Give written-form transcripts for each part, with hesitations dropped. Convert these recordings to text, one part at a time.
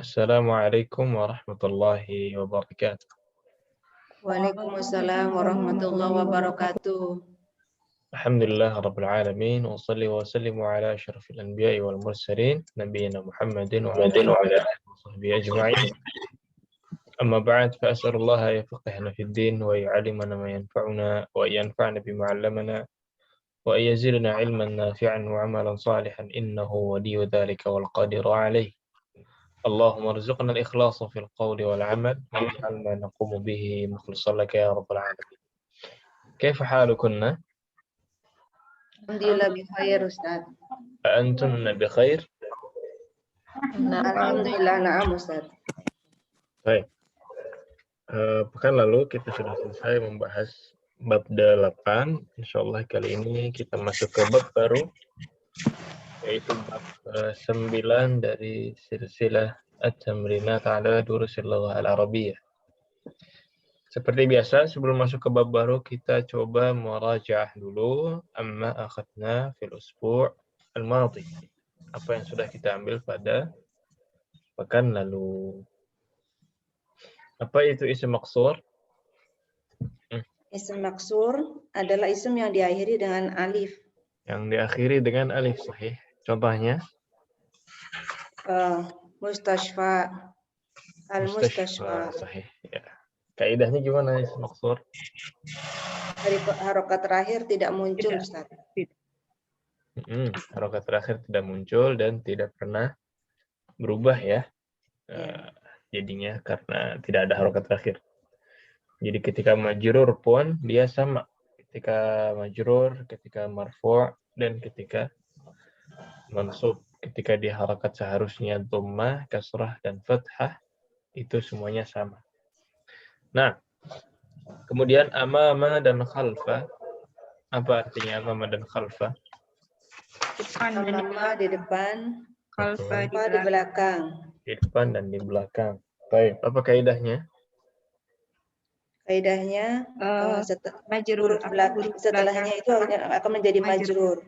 Assalamualaikum warahmatullahi wabarakatuh. Waalaikumsalam warahmatullahi wabarakatuh. Alhamdulillah rabbil alamin wa salli wa sallimu ala asyrafil anbiya'i wal mursalin nabiyina Muhammadin wa ala alihi wa sahbihi ajma'in. Amma ba'd fa as'alullaha yafqihana fid din wa yu'allimana ma yanfa'una wa yanfa'na bima 'allamana wa yazidna 'ilman nafi'an wa 'amalan salihan innahu waliyyu dzalika wal qadiru 'alaihi. اللهم ارزقنا الإخلاص في القول والعمل واجعل ما نقوم به مخلصا لك يا رب العالمين. كيف حالكن؟ Alhamdulillah bikhair Ustaz. أنتن بخير؟ Alhamdulillah na'am Ustaz. Baik. Pekan lalu kita sudah selesai membahas bab 8. Insyaallah kali ini kita masuk ke bab baru, yaitu bab 9 dari silsilah At-Tamrinat ala Durusil Lughah Al-Arabiyyah. Seperti biasa, sebelum masuk ke bab baru, kita coba murajaah dulu amma akhadna fil usbu' al-madhi. Apa yang sudah kita ambil pada pekan lalu. Apa itu isim maksur? Isim maksur adalah isim yang diakhiri dengan alif. Yang diakhiri dengan alif, sahih. Contohnya? Mustashfa. Al-mustashfa. Sahih. Ya. Kaidahnya gimana isim maksur? Dari harokat terakhir tidak muncul Ustaz. Harokat terakhir tidak muncul dan tidak pernah berubah ya. Jadinya karena tidak ada harokat terakhir. Jadi ketika majrur pun dia sama. Ketika majrur, ketika marfu' dan ketika mansub. Ketika di harakat seharusnya dhammah, kasrah dan fathah, itu semuanya sama. Nah, kemudian amama dan khalfa. Apa artinya amama dan khalfa? Amama di depan, khalfa di belakang. Di depan dan di belakang. Baik, apa kaidahnya? Kaidahnya setelahnya itu akan menjadi majrur.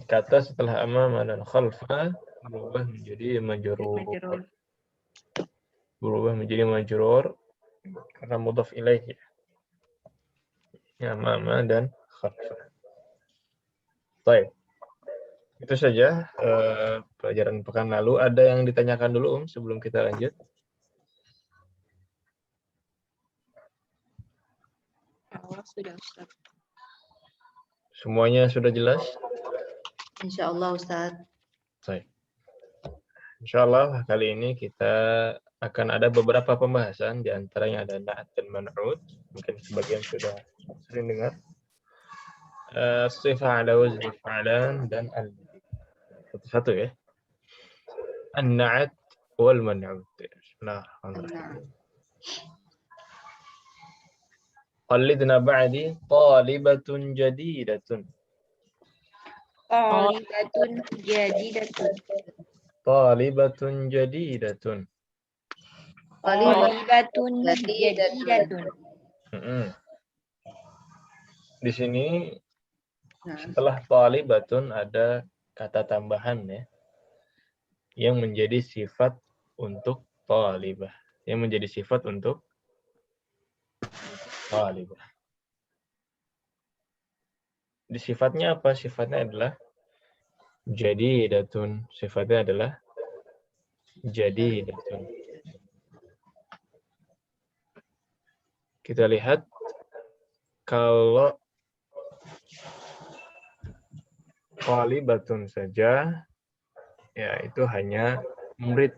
Kata setelah amama dan khalfa berubah menjadi majrur. Berubah menjadi majrur karena mudhaf ilaih. Ya, amama dan khalfa. Baik. Itu saja pelajaran pekan lalu. Ada yang ditanyakan dulu sebelum kita lanjut? Sudah Ustaz. Semuanya sudah jelas? Insyaallah Ustaz. Baik. Insyaallah kali ini kita akan ada beberapa pembahasan, di antaranya ada na'at dan man'ut. Mungkin sebagian sudah sering dengar. Sifat ala wazni fa'lan dan satu-satu ya. An-na'at wal man'ut. Bismillahirrahmanirrahim. Qallidna ba'di talibatun jadidatun. Talibatun jadidatun. Talibatun jadidatun. Talibatun jadidatun. Di sini setelah talibatun ada kata tambahan ya, yang menjadi sifat untuk talibah, yang menjadi sifat untuk talibah. Di sifatnya apa? Sifatnya adalah jadidatun. Sifatnya adalah jadidatun. Kita lihat kalau talibatun saja, ya itu hanya murid.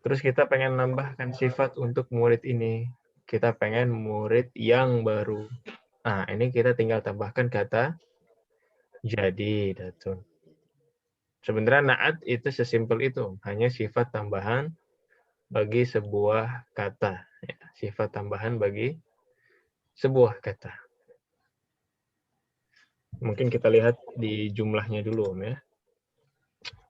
Terus kita pengen nambahkan sifat untuk murid ini. Kita pengen murid yang baru. Nah, ini kita tinggal tambahkan kata jadidatun. Sebenarnya na'at itu sesimpel itu. Hanya sifat tambahan bagi sebuah kata. Ya, sifat tambahan bagi sebuah kata. Mungkin kita lihat di jumlahnya dulu, ya.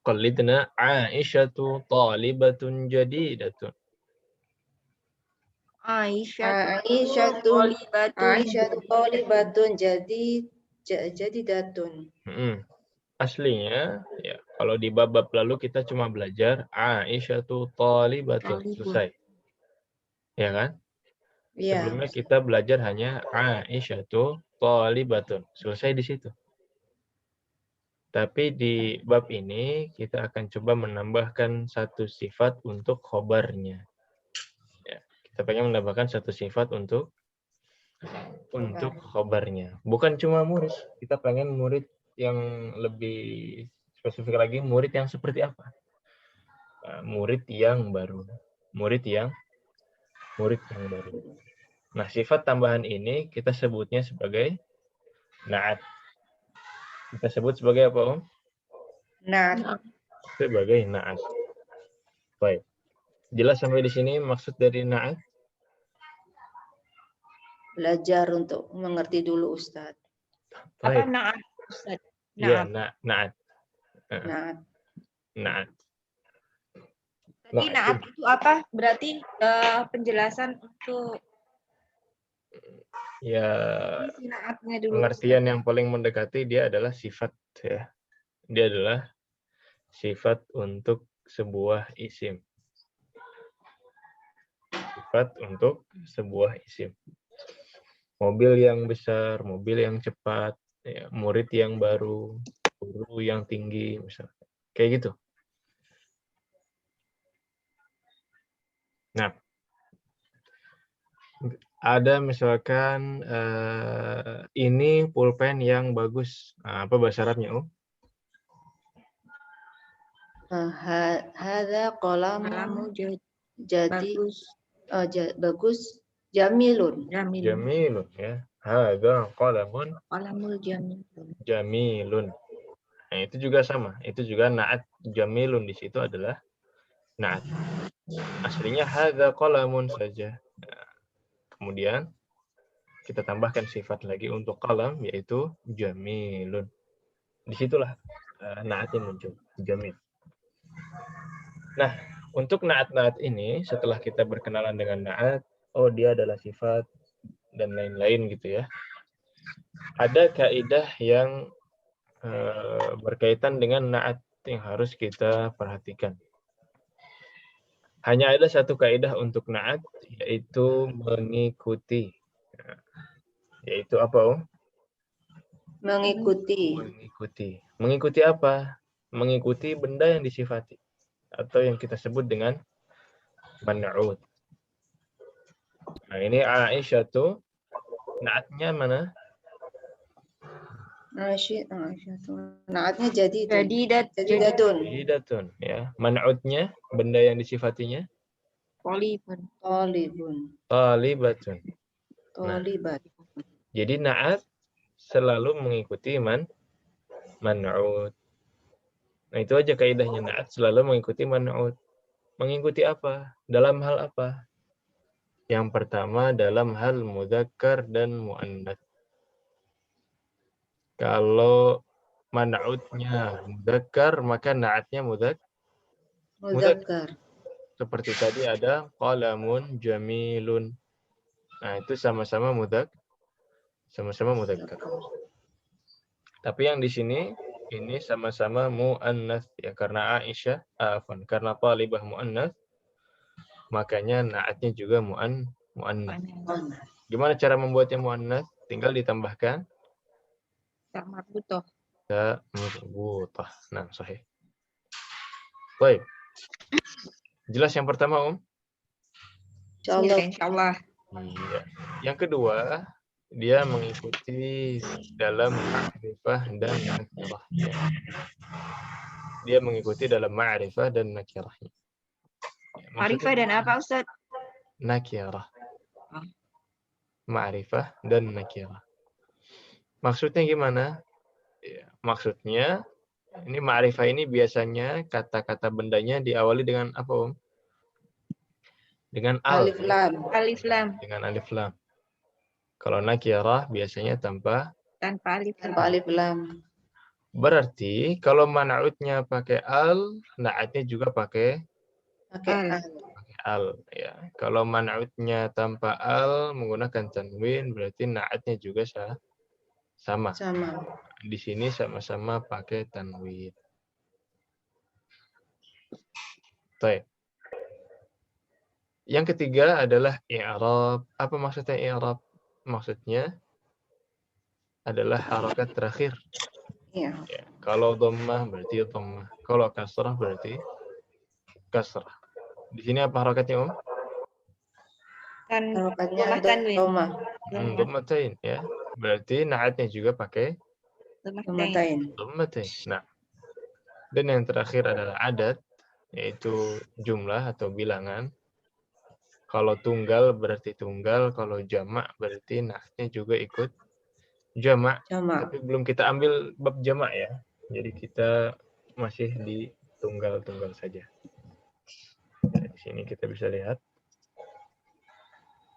Qallidna Aisyatu talibatun jadidatun. Aisyatu talibatun jadidatun. Aslinya ya Kalau di bab-bab lalu kita cuma belajar Aisyatu thalibatun, selesai. Ya kan? Iya. Sebelumnya kita belajar hanya Aisyatu thalibatun, selesai di situ. Tapi di bab ini kita akan coba menambahkan satu sifat untuk khobarnya. Ya, kita pengen menambahkan satu sifat untuk khobarnya. Bukan cuma murid, kita pengen murid yang lebih spesifik lagi, murid yang seperti apa? Murid yang baru. Murid yang baru. Nah, sifat tambahan ini kita sebutnya sebagai na'at. Kita sebut sebagai apa, Om? Nah, Sebagai na'at. Baik. Jelas sampai di sini maksud dari na'at? belajar untuk mengerti dulu Ustadz. Apa Baik. na'at, Ustaz? Iya, Na'at. na'at. Nah, Na'at. Tadi na'at itu apa? Berarti penjelasan untuk Ya, isi na'atnya dulu. pengertian yang paling mendekati dia adalah sifat, ya. Dia adalah sifat untuk sebuah isim. Sifat untuk sebuah isim. Mobil yang besar, mobil yang cepat, ya, murid yang baru, guru yang tinggi, misalnya. Kayak gitu. Nah, ada misalkan ini pulpen yang bagus. Nah, apa bahasa Arabnya, Om? hadza qalamu Kalamu jadi bagus. bagus jamilun. Jamil. Jamilun, ya. Hadza qalamun Kalamul jamil. jamilun. Nah, itu juga sama. Itu juga na'at jamilun di situ adalah na'at. Aslinya hadza qalamun saja. Nah, kemudian kita tambahkan sifat lagi untuk qalam yaitu jamilun. Disitulah na'atnya muncul, jamil. Nah, untuk na'at-na'at ini setelah kita berkenalan dengan na'at, oh dia adalah sifat dan lain-lain gitu ya. Ada kaidah yang berkaitan dengan na'at yang harus kita perhatikan. Hanya ada satu kaidah untuk na'at, yaitu mengikuti. Yaitu apa, Om? Mengikuti. Mengikuti. Mengikuti apa? Mengikuti benda yang disifati. Atau yang kita sebut dengan man'ud. Nah, ini Aisyah tuh, na'atnya mana? Naatnya jadi Jadidatun. Jadidatun, ya. Man'udnya, benda yang disifatinya? Polibun. Tolibun. Talibatun. Tolibat. Jadi na'at selalu mengikuti man'ud. Nah, itu aja kaidahnya, na'at selalu mengikuti man'ud. Mengikuti apa? Dalam hal apa? Yang pertama dalam hal mudzakkar dan muannats. Kalau man'udnya mudzakkar, maka na'atnya Mudzakkar. seperti tadi ada qalamun jamilun. Nah, itu sama-sama mudzakkar. Tapi yang di sini ini sama-sama muannats ya, karena Aisyah, karena talibah muannats, makanya na'atnya juga muannats. Gimana cara membuatnya muannats? Tinggal ditambahkan Tak marbutoh. ta marbutah. Nah, sahih. Baik. Jelas yang pertama, Om? Insyaallah. Insyaallah. Iya. Yang kedua, dia mengikuti dalam ma'rifah dan nakirahnya. Dia mengikuti dalam ma'rifah dan nakirahnya. Ma'rifah dan apa, Ustaz? Nakirah. Ma'rifah dan nakirah. Maksudnya gimana? Ya, maksudnya, ini ma'rifah ini biasanya kata-kata bendanya diawali dengan apa, Om? Dengan al. Alif lam. Alif lam. Dengan alif lam. Kalau nakirah biasanya tanpa Tanpa alif lam. Berarti kalau man'udnya pakai al, na'atnya juga pakai al. Ya. Kalau man'udnya tanpa al menggunakan tanwin, berarti na'atnya juga sama. Sama. Di sini sama-sama pakai tanwin. Baik. Yang ketiga adalah i'rab. Apa maksudnya i'rab? Maksudnya adalah harakat terakhir. Iya. Ya. Kalau dhammah berarti dhammah. Kalau kasrah berarti kasrah. Di sini apa harakatnya, Om? Kan Harokatnya domah tanwin. domah. Dhammatain ya. Berarti na'atnya juga pakai Domah tain. Domatain. dhammatain. Nah, dan yang terakhir adalah adat, yaitu jumlah atau bilangan. Kalau tunggal berarti tunggal, kalau jamak berarti na'atnya juga ikut jamak. Jamak. Tapi belum kita ambil bab jamak ya. Jadi kita masih di tunggal-tunggal saja. Nah, di sini kita bisa lihat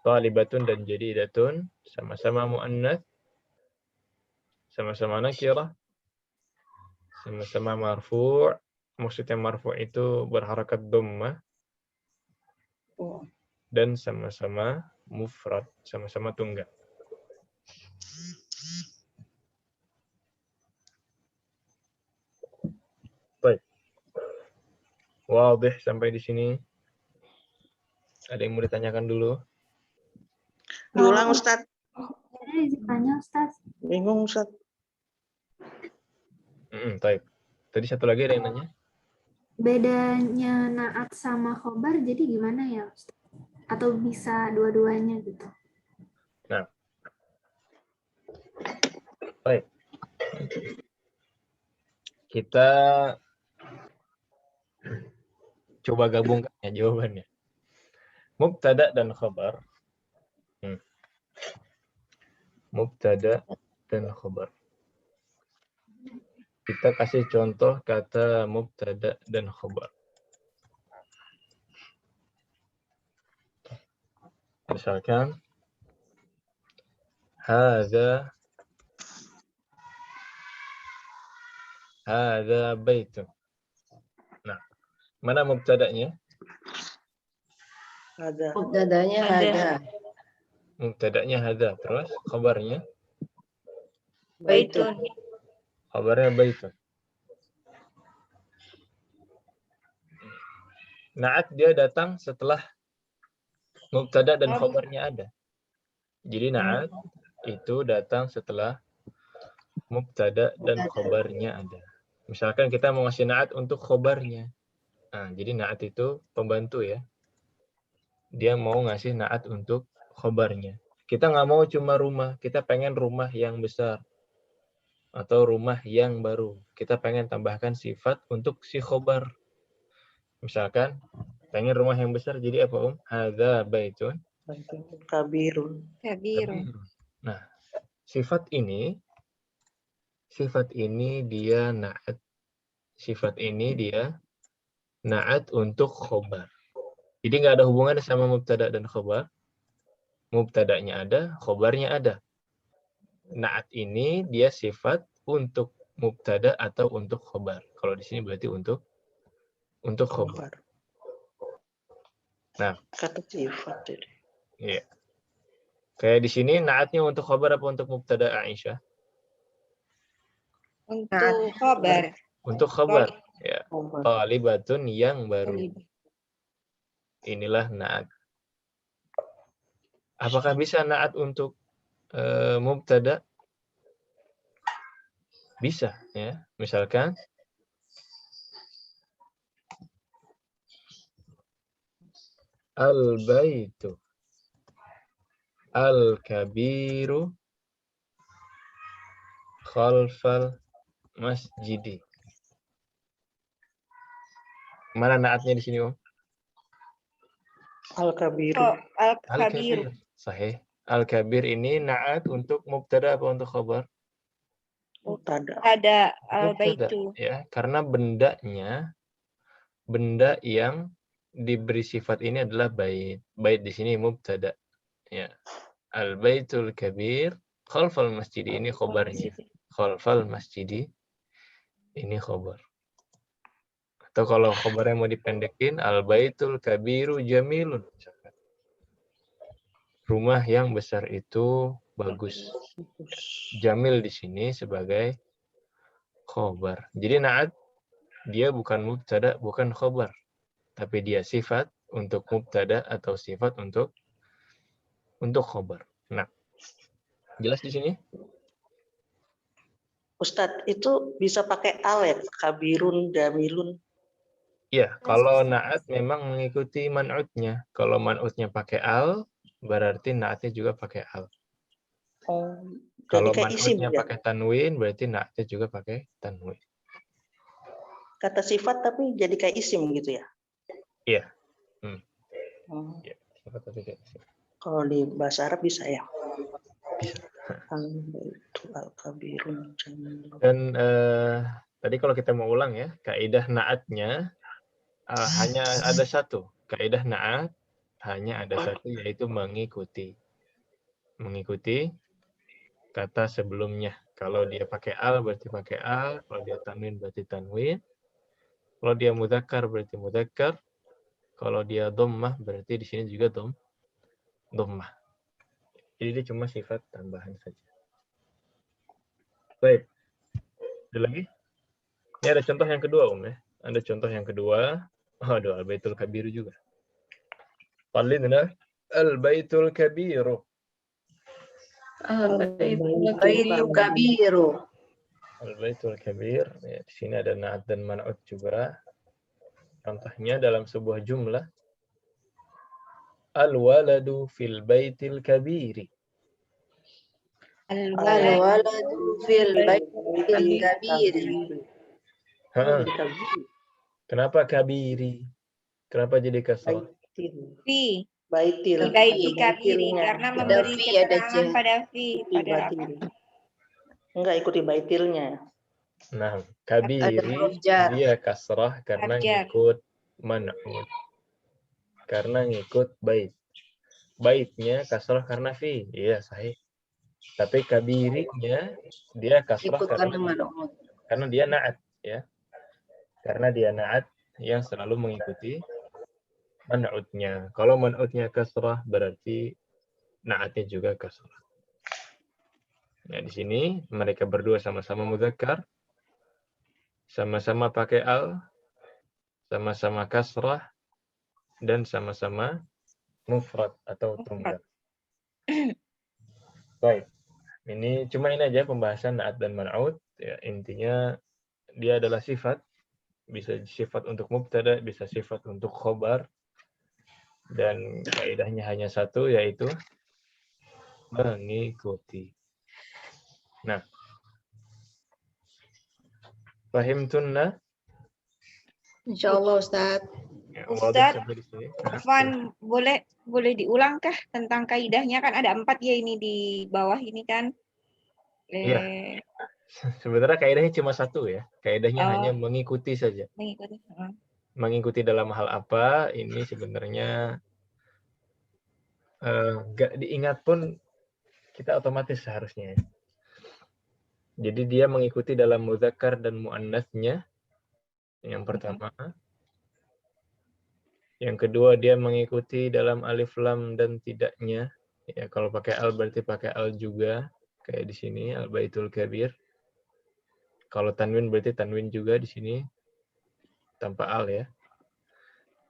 talibatun dan jadidatun sama-sama muannats, sama-sama nakirah, sama-sama marfu'. Maksudnya marfu' itu berharakat dhammah Oh. dan sama-sama mufrad, sama-sama tunggal. Baik. Wadih sampai di sini. Ada yang mau ditanyakan dulu? Diulang Ustaz. Tanya Ustaz, Bingung Ustaz. Baik. Tadi satu lagi ada yang nanya? bedanya naat sama khobar jadi gimana ya Ustaz? Atau bisa dua-duanya gitu? Nah. Baik. Kita coba gabungkan ya jawabannya. Mubtada dan khabar. Mubtada dan khabar. Kita kasih contoh kata mubtada dan khabar. Misalkan hadza baitun. Nah, mana mubtadanya? Ada. Mubtadanya Ada. ada. Mubtadanya hadza, terus khabarnya? Baitun. Khabarnya baitun. Naat dia datang setelah mubtada dan khabarnya ada. Jadi naat itu datang setelah mubtada dan khabarnya ada. Misalkan kita mau ngasih naat untuk khabarnya. Nah, jadi naat itu pembantu ya. Dia mau ngasih naat untuk khabarnya. Kita nggak mau cuma rumah, kita pengen rumah yang besar. Atau rumah yang baru. Kita pengen tambahkan sifat untuk si khobar. Misalkan, pengen rumah yang besar, jadi apa Hadza baitun Kabirun. Kabirun. Nah, sifat ini dia na'at. Sifat ini dia na'at untuk khobar. Jadi nggak ada hubungan sama mubtada dan khobar. Mubtadanya ada, khobarnya ada. Na'at ini dia sifat untuk mubtada atau untuk khobar. Kalau di sini berarti untuk khobar. Nah, Kata sifat jadi. iya. Kayak di sini naatnya untuk khobar apa untuk mubtada Aisyah? Untuk khobar. Untuk khobar. Ya. Khobar. Talibatun yang baru. Inilah naat. Apakah bisa naat untuk mubtada? Bisa ya. Misalkan al-baitu al-kabiru khalfal masjidi. Mana naatnya di sini, Om? Al-Kabiru. Oh, Al-Kabir. Al-kabir. Sahih. Al-kabir ini naat untuk mubtada apa untuk khabar? Mubtada. Ada Mubtada, al-baitu. ya, karena benda yang diberi sifat ini adalah bait. Bait di sini mubtada. Ya. Al-baitul kabir khalfal masjidi ini khabarnya. Khalfal masjidi ini khabar. Atau kalau khabarnya mau dipendekin, al-baitul kabiru jamilun. Rumah yang besar itu bagus. Jamil di sini sebagai khabar. Jadi naat dia bukan mubtada, bukan khabar. tapi dia sifat untuk mubtada atau sifat untuk khobar. Nah, jelas di sini? Ustadz, itu bisa pakai al ya? Kabirun, jamilun. Iya, kalau na'at memang mengikuti man'utnya. Kalau man'utnya pakai al, berarti na'atnya juga pakai al. Oh, jadi Kalau kayak isim man'utnya ya? pakai tanwin, berarti na'atnya juga pakai tanwin. Kata sifat tapi jadi kayak isim gitu ya? Iya. Oh, Ya, sifat tapi kayak isim. kalau di bahasa Arab bisa ya? Bisa. Itu al-kabirun, jamilun. Dan tadi kalau kita mau ulang ya, kaidah na'atnya hanya ada satu. Kaidah na'at hanya ada satu, yaitu mengikuti. Mengikuti kata sebelumnya. Kalau dia pakai al, berarti pakai al. Kalau dia tanwin, berarti tanwin. Kalau dia mudzakkar, berarti mudzakkar. Kalau dia dhammah, berarti di sini juga dhammah. Jadi dia cuma sifat tambahan saja. Baik. Ada lagi? Ini ada contoh yang kedua, ya. Ada contoh yang kedua. Aduh, al-baitul kabiru juga. Qalidna al-baitul kabiru. Al-baitul kabiru. Al-baitul kabir. Ya, di sini ada na'at dan man'ut juga. Contohnya dalam sebuah jumlah. Al-waladu fil baitil kabiri. Al-waladu fil baitil kabiri. Ha, kenapa kabiri? Kenapa jadi kasrah? Fi. Baitil. Baiti Ada kabiri baitilnya. karena Ada memberi fi, ada keterangan ja. pada fi, Ikuti pada baitil. Enggak ikuti baitilnya. Nah, Ada kabiri huruf jar. dia kasrah karena Abjar. ngikut man'ut. Karena ngikut bait. Baitnya kasrah karena fi. Iya, sahih. Tapi kabirinya dia kasrah Ikut karena karena man'ut. dia na'at, ya. Karena dia na'at yang selalu mengikuti man'utnya. Kalau man'utnya kasrah berarti na'atnya juga kasrah. Nah, di sini mereka berdua sama-sama mudzakkar, sama-sama pakai al, sama-sama kasrah, dan sama-sama mufrad atau tunggal. Baik. Ini aja pembahasan na'at dan man'ut. Ya, intinya dia adalah sifat, bisa sifat untuk mubtada, bisa sifat untuk khobar, dan kaidahnya hanya satu, yaitu mengikuti. Nah, fahimtunna? Insyaallah Ustaz. Ya, Ustaz, sampai di sini. Afwan, boleh diulangkah tentang kaidahnya? Kan ada 4 ya ini di bawah ini kan. Iya. Sebenarnya kaidahnya cuma satu ya. Kaidahnya hanya mengikuti saja. Mengikuti. Mengikuti dalam hal apa, ini sebenarnya nggak diingat pun kita otomatis seharusnya. Jadi dia mengikuti dalam mudzakkar dan muannats-nya. Yang pertama. Yang kedua dia mengikuti dalam alif lam dan tidaknya. Ya, kalau pakai al berarti pakai al juga, kayak di sini al-baitul kabir. Kalau tanwin berarti tanwin juga di sini tanpa al ya.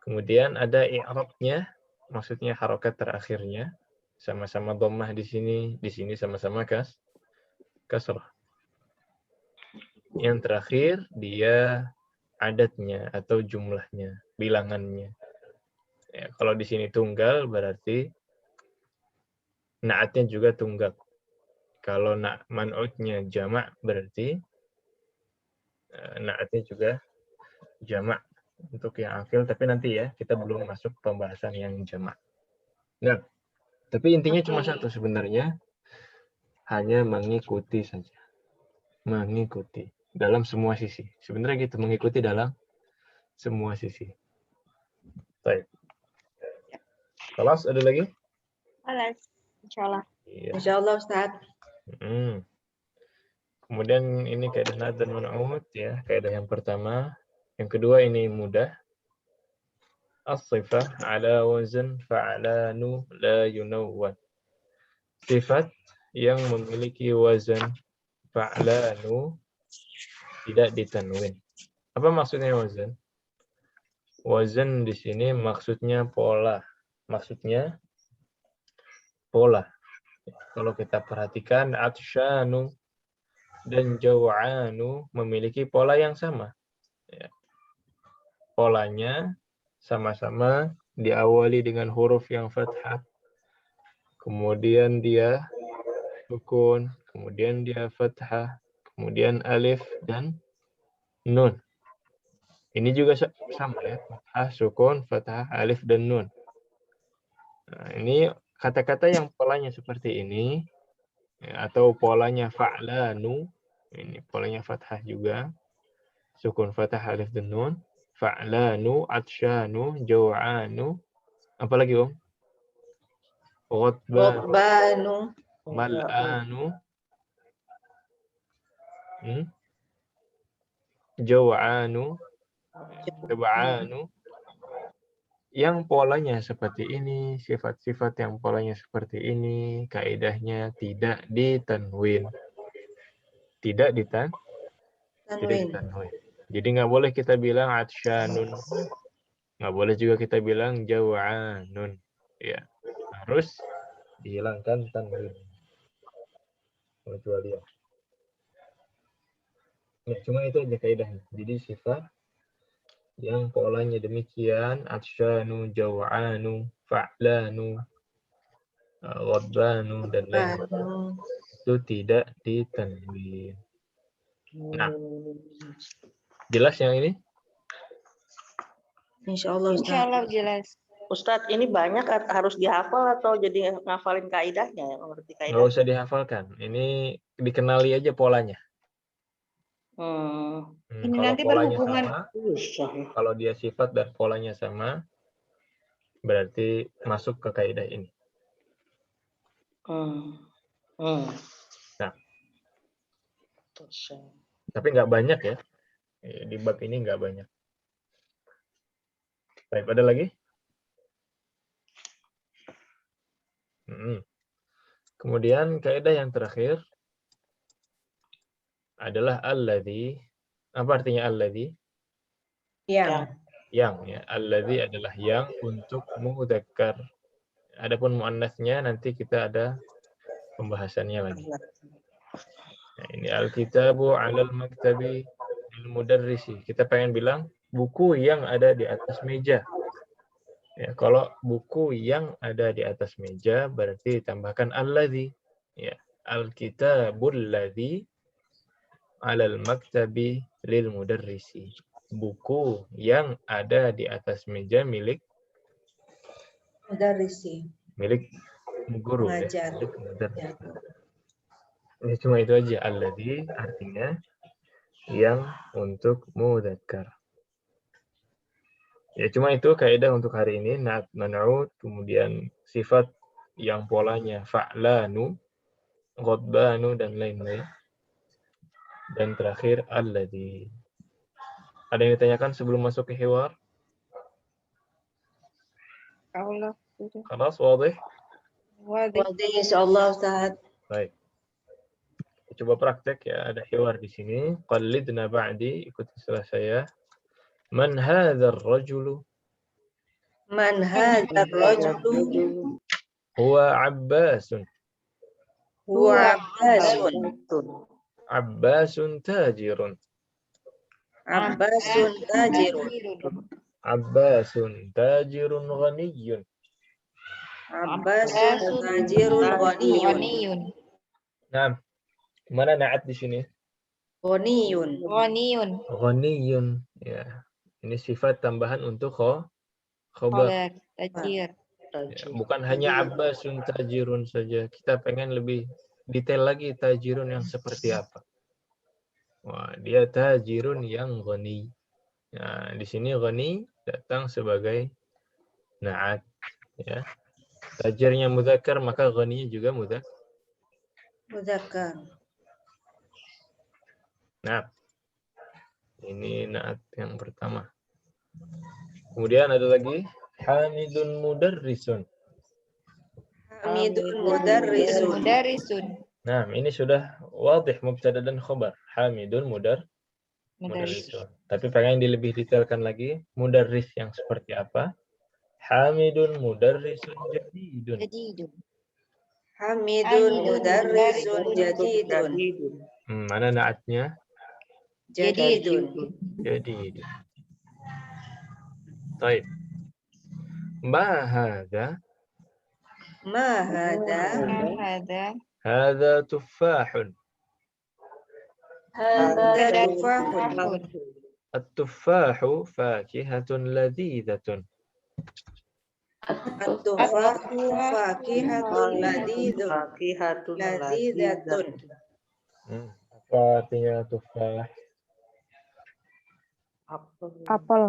Kemudian ada i'rabnya, maksudnya harokat terakhirnya. Sama-sama dhammah di sini sama-sama kasrah. Yang terakhir dia adatnya atau jumlahnya, bilangannya. Ya, kalau di sini tunggal berarti na'atnya juga tunggal. Kalau man'utnya jamak berarti na'atnya juga jamak untuk yang akil, tapi nanti ya kita belum masuk pembahasan yang jamak. Nah, tapi intinya cuma satu sebenarnya, hanya mengikuti saja. Mengikuti dalam semua sisi. Sebenarnya gitu, mengikuti dalam semua sisi. Baik. Kelas ada lagi? Alas, insyaallah. Iya. Insyaallah Ustaz. Kemudian ini kaidah na'at dan man'ut ya, kaidah yang pertama. Yang kedua ini mudah. As-sifah ala wazn fa'lanu la yunawwan. Sifat yang memiliki wazan fa'lanu tidak ditanwin. Apa maksudnya wazan? Wazan di sini maksudnya pola. Maksudnya pola. Kalau kita perhatikan atsyanu dan jaw'anu memiliki pola yang sama. Ya. Polanya sama-sama diawali dengan huruf yang fathah. Kemudian dia sukun, kemudian dia fathah, kemudian alif dan nun. Ini juga sama ya, fathah, sukun, fathah, alif dan nun. Nah, ini kata-kata yang polanya seperti ini ya, atau polanya fa'lanu, ini polanya fathah juga, sukun, fathah, alif dan nun. Fa'lanu, atsyanu, jaw'anu, apalagi Om? Ghotbanu, Robbanu. mal'anu, jaw'anu, tab'anu. Yang polanya seperti ini, sifat-sifat yang polanya seperti ini, kaidahnya tidak ditanwin. Tidak Tanwin. ditanwin. Jadi nggak boleh kita bilang atsyanun. Nggak boleh juga kita bilang jaw'anun. Ya, harus dihilangkan tanwin. Pengecualian. Ya, cuma itu aja kaidahnya. Jadi sifat yang polanya demikian, atsyanu, jaw'anu, fa'lanu, ghabbanu, dan lain Banu. itu tidak ditanwin. Nah, jelas yang ini? Insya Allah Insya Ustaz. Allah jelas. Ustadz, ini banyak harus dihafal atau jadi ngafalin kaidahnya ya, mengerti Nggak kaidah? usah dihafalkan. Ini dikenali aja polanya. Ini Kalau nanti polanya berhubungan. sama, Susah. kalau dia sifat dan polanya sama, berarti masuk ke kaidah ini. Nah, tapi nggak banyak ya. Di bab ini nggak banyak. Baik, ada lagi? Kemudian kaidah yang terakhir adalah alladzi. Apa artinya alladzi? Yang. Yang ya. Alladzi adalah yang untuk mudzakkar. Adapun muannasnya nanti kita ada pembahasannya lagi. Nah, ini alkitabu 'alal maktabi lil mudarrisi. Kita pengen bilang buku yang ada di atas meja. Ya, kalau buku yang ada di atas meja berarti ditambahkan alladzi. Ya, alkitabul ladzi 'alal maktabi lil mudarrisi. Buku yang ada di atas meja milik Mudarrisi. milik guru ya. Mengajar. Milik mudarris. Ya. Ya, cuma itu aja, alladzi artinya yang untuk mudzakkar. Ya, cuma itu kaidah untuk hari ini, na'at man'ut, kemudian sifat yang polanya fa'lanu, ghabbanu, dan lain-lain. Dan terakhir alladzi. Ada yang ditanyakan sebelum masuk ke hiwar? Allah. Khalas, wadih? Wadih. Wadih insyaallah Ustaz. Baik. Coba praktek ya, ada hiwar di sini. Qallidna ba'di, ikuti setelah saya. Man hadzal rajulu? Man hadzal rajulu? Huwa Abbasun. Huwa Abbasun. Abbasun tajirun. Abbasun tajirun. Abbasun tajirun ghaniyun. Abbasun tajirun ghaniyun. Nah, mana na'at di sini? Ghaniyun. Ghaniyun. Ghaniyun. Ya. Ini sifat tambahan untuk khabar. Khobar. Tajir. Ya, bukan hanya Abbasun tajirun saja. Kita pengen lebih detail lagi tajirun yang seperti apa. Wah, dia tajirun yang ghani. Nah, di sini ghani datang sebagai na'at. Ya. Tajirnya mudzakkar, maka ghaninya juga Mudzakkar. Nah, ini na'at yang pertama. Kemudian ada lagi Hamidun mudarrisun. Hamidun mudarrisun. Mudarrisun. Nah, ini sudah wadih mubtada dan khabar. Hamidun Mudaris. Mudarrisun. Tapi pengen lebih detailkan lagi, mudarris yang seperti apa? Hamidun mudarrisun jadidun. Jadidun. Hamidun mudarrisun jadidun. Mana naatnya? Jadidun. Jadidun. Baik. Ma hadha? Ma hadha? Hada. Hadha tuffahun. Hadha tufahun. التفاح فاكهة لذيذة. At-tufahu fakihatun ladidun. Fakihatun Lazidatun. Apa artinya tufah? Apel. Apel.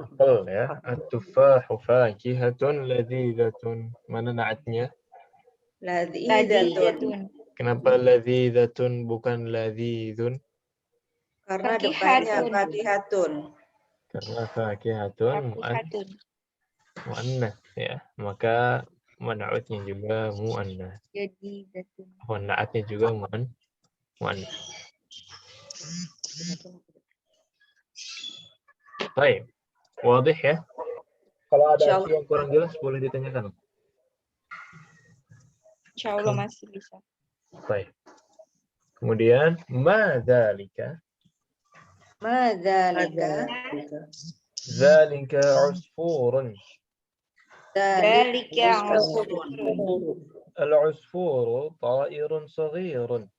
Apel ya. At-tufahu fakihatun ladhidatun. Mana naatnya? Lazidatun. Ladzizatun. Kenapa ladhidatun bukan ladhidun? Karena depannya fakihatun. Karena fakihatun Fakihatun. mu'annas ya. Maka naatnya juga mu'annas. Jadidatun. Naatnya juga mu'annas. Baik. Wadih ya? Kalau ada Insyaallah. yang kurang jelas boleh ditanyakan. Insya Allah masih bisa. Baik. Kemudian ma dzalika? Ma dzalika? Dzalika usfurun. Dzalika Al-usfuru ta'irun saghirun.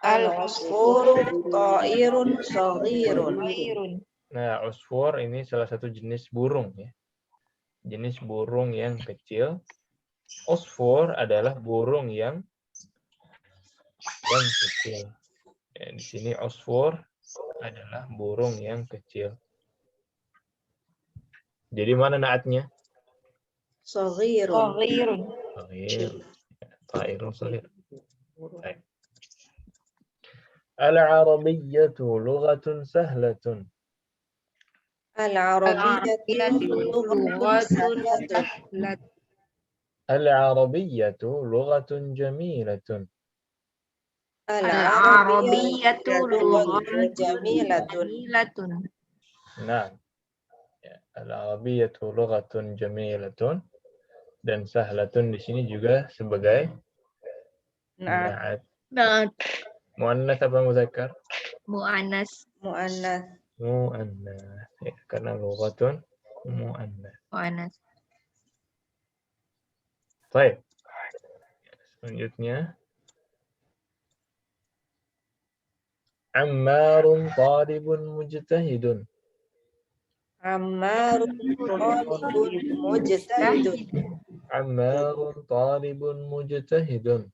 Al-usfuru ta'irun saghirun. Khairun. Nah, usfur ini salah satu jenis burung ya. Jenis burung yang kecil. Usfur adalah burung yang kecil. Ya, di sini usfur adalah burung yang kecil. Jadi mana naatnya? Saghirun. Khairun. Saghir. Ta'irun saghir. Baik. Al-Arabiyyatu lughatun sahlatun. Al-Arabiyyatu lughatun sahlatun. Al-Arabiyyatu lughatun jamilatun. Al-Arabiyyatu lughatun jamilatun. Nah, ya, Al-Arabiyyatu lughatun jamilatun. Dan sahlatun di sini juga sebagai naat. Muannas apa muzakkar? Mu'anas. Mu'annas. Muannas. Ya, karena lughatun muannas. Mu'anas. Baik. Selanjutnya. Ammarun talibun mujtahidun. Ammarun talibun mujtahidun. Ammarun talibun mujtahidun.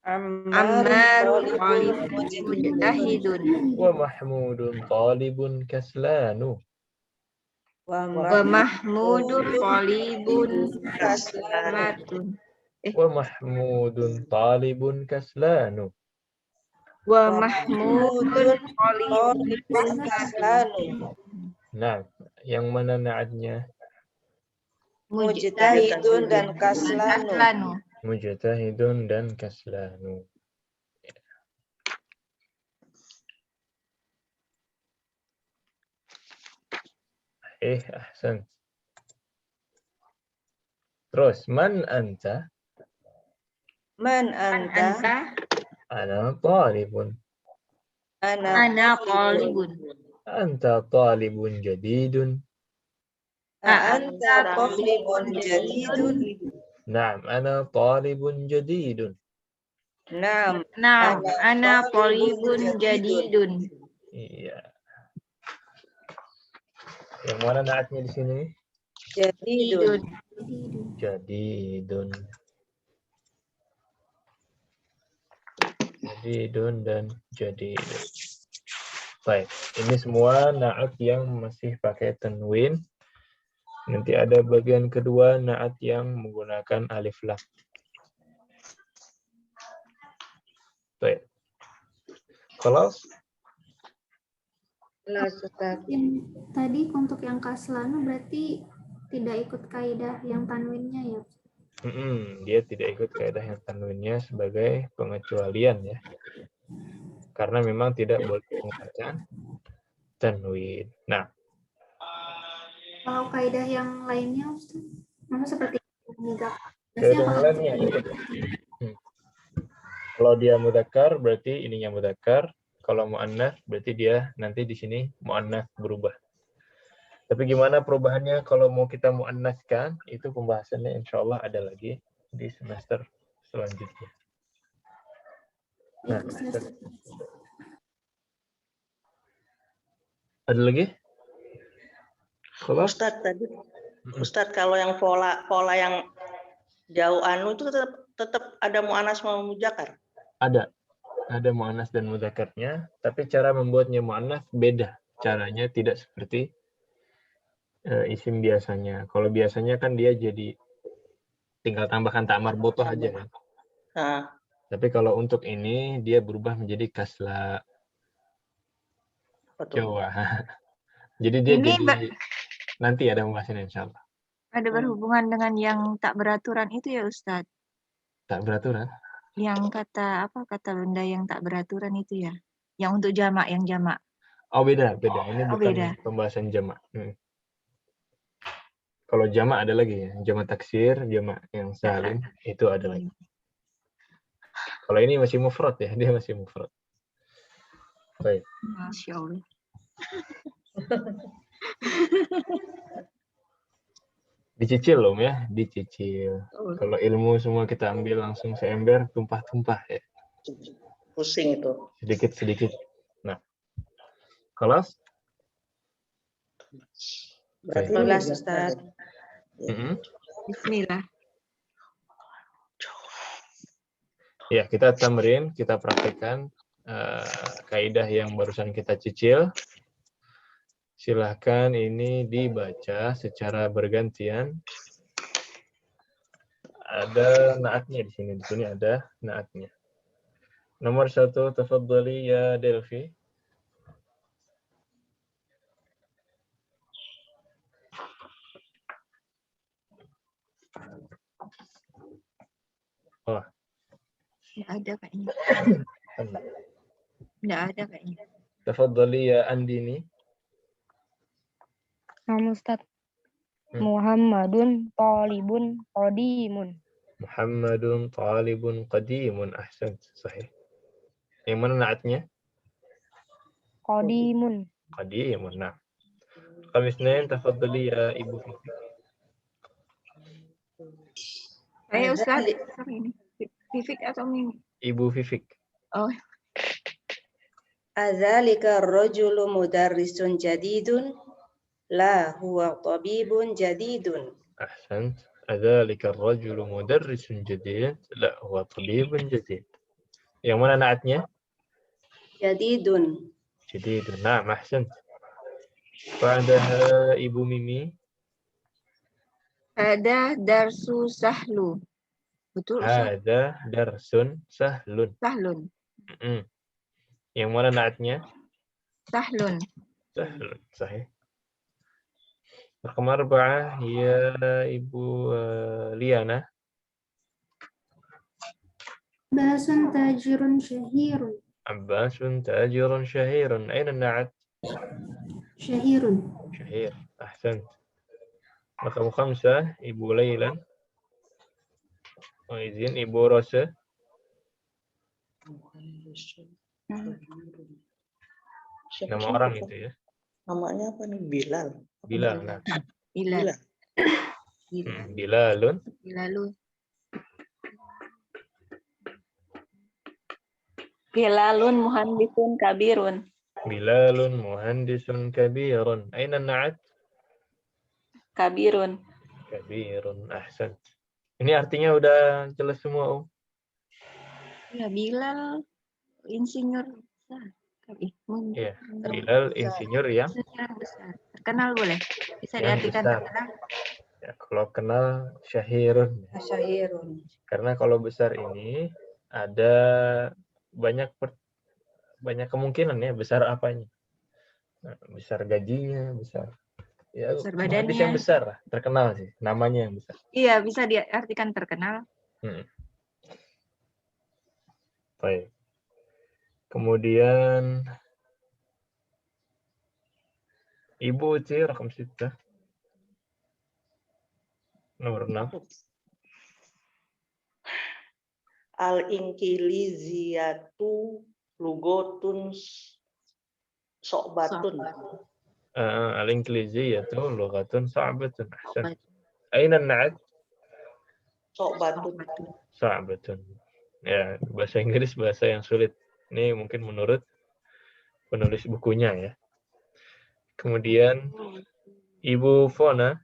Ammarun talibun mujtahidun. Wa Mahmudun talibun kaslanu. Wa Mahmudun talibun kaslatun. Wa Mahmudun talibun kaslanu. Wa Mahmudun talibun kaslanu. Nah, yang mana naatnya? Mujtahidun dan kaslanu. Mujtahidun dan kaslanu. Ahsan. Terus, man anta? Man anta? Ana talibun. Ana talibun. Anta talibun jadidun. Anta talibun jadidun. Naam, ana talibun jadidun. Naam. Naam, ana talibun jadidun. Iya. Yang mana naatnya di sini? Jadidun. Jadidun. Jadidun dan jadidun. Baik, ini semua naat yang masih pakai tanwin. Nanti ada bagian kedua naat yang menggunakan alif lam. Baik. Kelas? Yang tadi untuk yang kaslanu berarti tidak ikut kaidah yang tanwinnya ya? Dia tidak ikut kaidah yang tanwinnya sebagai pengecualian ya. karena memang tidak boleh menggunakan tanwin. Nah, Kalau kaidah yang lainnya, Ustaz, maksudnya seperti mudzakkar. kaidah yang lainnya ikut. Kalau dia mudzakkar berarti ininya mudzakkar. Kalau muannats berarti dia nanti di sini muannats berubah. Tapi gimana perubahannya kalau mau kita muannaskan, itu pembahasannya insya Allah ada lagi di semester selanjutnya. Nah, ada lagi? Kalau Ustadz kalau yang pola yang jauh anu itu tetap ada mu'annas sama mudzakkar. ada muannas dan mudzakarnya, tapi cara membuatnya muannas beda. Caranya tidak seperti isim biasanya. Kalau biasanya kan dia jadi tinggal tambahkan tak marbutoh aja kan. Tapi kalau untuk ini dia berubah menjadi kasla. Coba. Jadi dia Ini jadi nanti ada pembahasannya insya Allah. ada berhubungan dengan yang tak beraturan itu ya Ustadz? Tak beraturan? Yang kata benda yang tak beraturan itu ya? Yang untuk jamak, yang jamak. Oh beda. Ini bukan beda. pembahasan jamak. Kalau jamak ada lagi ya, jamak taksir, jamak yang salim, itu ada lagi. Kalau ini masih mufrad ya, dia masih mufrad. Baik. Masya Allah. Dicicil loh ya, dicicil. Kalau ilmu semua kita ambil langsung seember, tumpah-tumpah ya. Pusing itu. Sedikit-sedikit. Nah, kelas? Berarti 15 Ustaz. Bismillah. Ya, kita tamrin, kita praktekkan kaidah yang barusan kita cicil. Silahkan ini dibaca secara bergantian. Ada naatnya di sini. Di sini ada naatnya. Nomor 1, tafadhali ya Delphi. Oh. Nggak ada kayaknya. Nggak ada kayaknya. Tafadhali ya Andini. Nama Ustaz. Muhammadun talibun qadimun. Muhammadun talibun qadimun. Ahsan, sahih. Yang mana naatnya? Qadimun. Qadimun, nah. Khamisnain, tafadhali ya Ibu Fifi. Saya Ustaz. Ini. Fifik atau Mimi? Ibu Fifik. Oh. Adzalika ar-rajulu mudarrisun jadidun la huwa tabibun jadidun. Ahsan. Adzalika ar-rajulu mudarrisun jadid la huwa tabibun jadid. Yang mana naatnya? Jadidun. Jadidun. Nah, ahsan. Ba'daha Ibu Mimi. Ada darsu sahlu. Betul Ustaz? Ada darsun sahlun. Sahlun. Yang mana naatnya? Sahlun. Sahlun, sahih. Raqam 4 ya Ibu Liana. Abbasun tajirun syahirun. Abbasun tajirun syahirun. Aina naat? Syahirun. Syahir. Ahsan. Raqam 5 Ibu Laylan. Oh, izin Ibu Rosa. Nama orang itu ya. Namanya apa nih? Bilal. Bilal. Nah. Bilal. Bilalun. Bilalun. Bilalun muhandisun kabirun. Bilalun muhandisun kabirun. Aina na'at? Kabirun. Kabirun. Ahsan. Ini artinya udah jelas semua, Om? Ya, Bilal insinyur besar. Iya, Bilal insinyur yang besar. Terkenal boleh? Bisa yang diartikan besar. terkenal? Ya, kalau kenal syahirun. Syahirun. Karena kalau besar ini ada banyak kemungkinan ya, besar apanya. Nah, besar gajinya, besar. Ya, Besar hadis badannya. yang besar lah, terkenal sih, namanya yang besar. Iya, bisa diartikan terkenal. Baik. Kemudian Ibu Uci, rakam 6. Nomor 6. Al-inkiliziyatu lugotun so'batun. Al-Ingliziyatu lughatun sa'batun. Ahsan. Aina an-na'at? So'batun. Sa'batun. Ya, bahasa Inggris bahasa yang sulit. Ini mungkin menurut penulis bukunya ya. Kemudian Ibu Fona.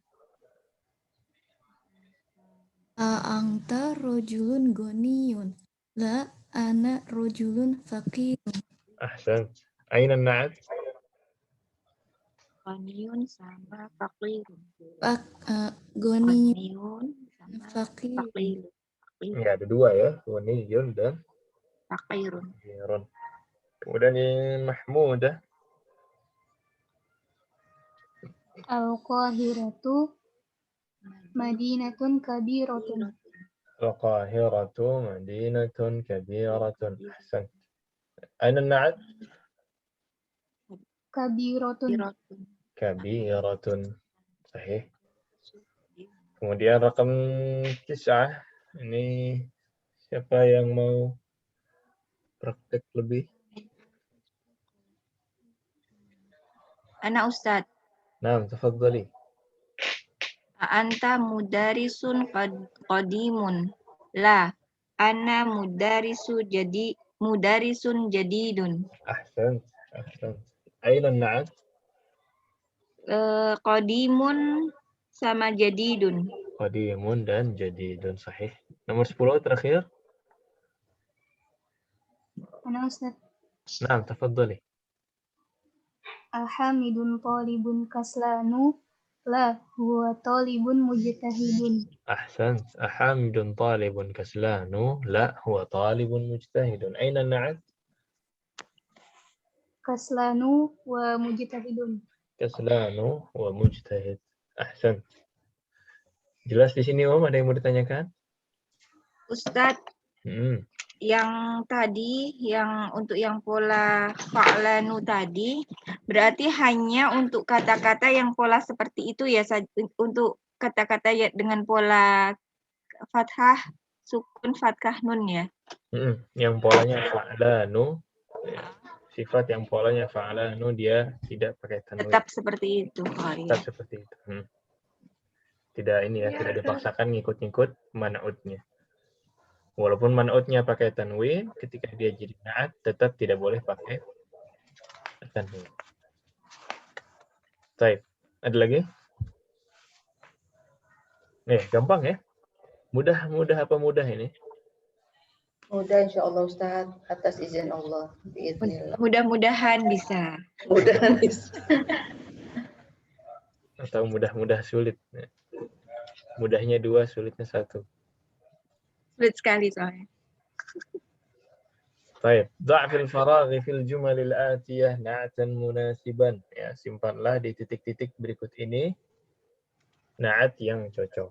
A'anta rojulun goniyun. La ana rojulun fakirun. Ahsan. Aina an-na'at? Ghaniyun sama faqirun. Goni Ghaniyun sama fakir. faqirun. Ya, ada dua ya. Ghaniyun dan Faqirun. fakirun. Kemudian ini Mahmudah. Al-Qahiratu madinatun kabiratun. Al-Qahiratu madinatun kabiratun. Ahsan. Aina an-na'at? Kabiratun. Kabiratun. Sahih. Kemudian rakam 9. Ini siapa yang mau praktek lebih? Ana Ustadz. Naam, tafadhali. Anta mudarisun qadimun. La. Ana mudarisun jadidun. Ahsan. Ahsan. Aina an-na'at? Qadimun sama jadidun. Qadimun dan jadidun. Sahih. Nomor 10 terakhir. Ana Ustaz. Naam, tafadhali. Alhamidun talibun kaslanu. La huwa talibun mujtahidun. Ahsan. Ahamidun talibun kaslanu. La huwa talibun mujtahidun. Aina an-na'at? Kaslanu wa mujtahidun. Kaslanu wa mujtahid. Ahsan. Jelas di sini Om, ada yang mau ditanyakan? Ustadz, yang tadi, yang untuk yang pola fa'lanu tadi, berarti hanya untuk kata-kata yang pola seperti itu ya, untuk kata-kata ya dengan pola fathah, sukun, fathah, nun ya. Yang polanya fa'lanu, sifat yang polanya fa'lanu, dia tidak pakai tanwin. Tetap seperti itu. Oh, iya. Tetap seperti itu. Tidak ini ya, tidak dipaksakan ngikut-ngikut man'utnya. Walaupun man'utnya pakai tanwin, ketika dia jadi na'at, tetap tidak boleh pakai tanwin. Baik, ada lagi? Gampang ya? Mudah apa mudah ini? Mudah insya Allah Ustaz, atas izin Allah. Mudah-mudahan bisa. Mudahan bisa. Atau mudah-mudah sulit. Mudahnya 2, sulitnya 1. Sulit sekali soalnya. Baik, dha'fil faraghi fil jumalil atiyah na'atan munasiban. Ya, simpanlah di titik-titik berikut ini na'at yang cocok.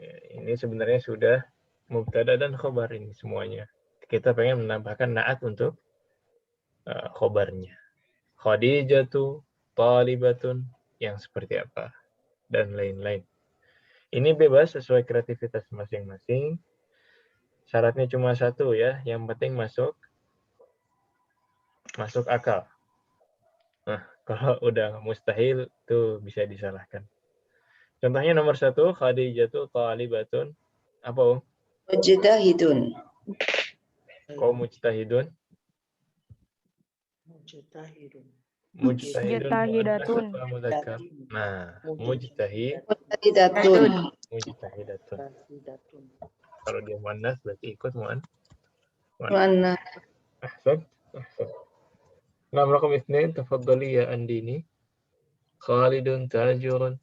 Ya, ini sebenarnya sudah mubtada dan khobar ini semuanya. Kita pengen menambahkan na'at untuk khobarnya. Khadijatu talibatun, yang seperti apa, dan lain-lain. Ini bebas sesuai kreativitas masing-masing. Syaratnya cuma 1 ya, yang penting masuk akal. Nah, kalau udah mustahil itu bisa disalahkan. Contohnya nomor 1, Khadijatu talibatun. Apa Om? Mujtahidun. Kau mujtahidun? Mujtahidatun. Nah, mujtahidatun. Kalau dia muannas berarti ikut Mana? Ahsan. Nam rakam 2, tafadhali ya Andini. Khalidun tajirun.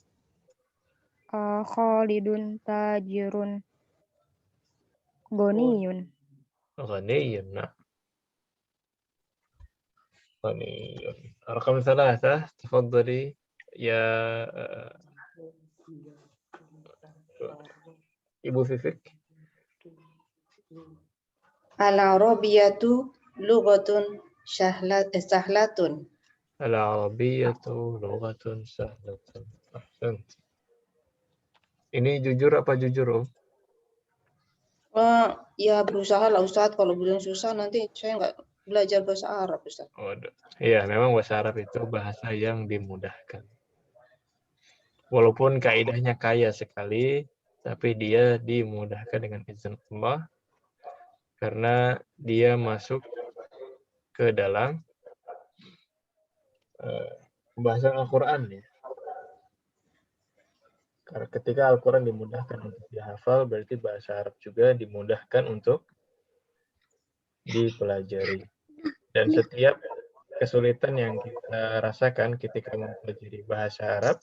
Khalidun tajirun. Ghaniyun. Ghaniyun. Nah. Ghaniyun. Rakam 3, tafadhali ya Ibu Fifik. Al-Arabiyatu lughatun sahlatun. Al-Arabiyyatu lughatun sahlatun. Ahsant. Ini jujur apa jujur, Om? Ya berusaha lah Ustaz, kalau bilang susah nanti saya nggak belajar bahasa Arab Ustaz. Waduh. Iya, memang bahasa Arab itu bahasa yang dimudahkan. Walaupun kaidahnya kaya sekali, tapi dia dimudahkan dengan izin Allah karena dia masuk ke dalam pembahasan Al-Quran ya. Karena ketika Al-Quran dimudahkan untuk dihafal, berarti bahasa Arab juga dimudahkan untuk dipelajari. Dan setiap kesulitan yang kita rasakan ketika mempelajari bahasa Arab,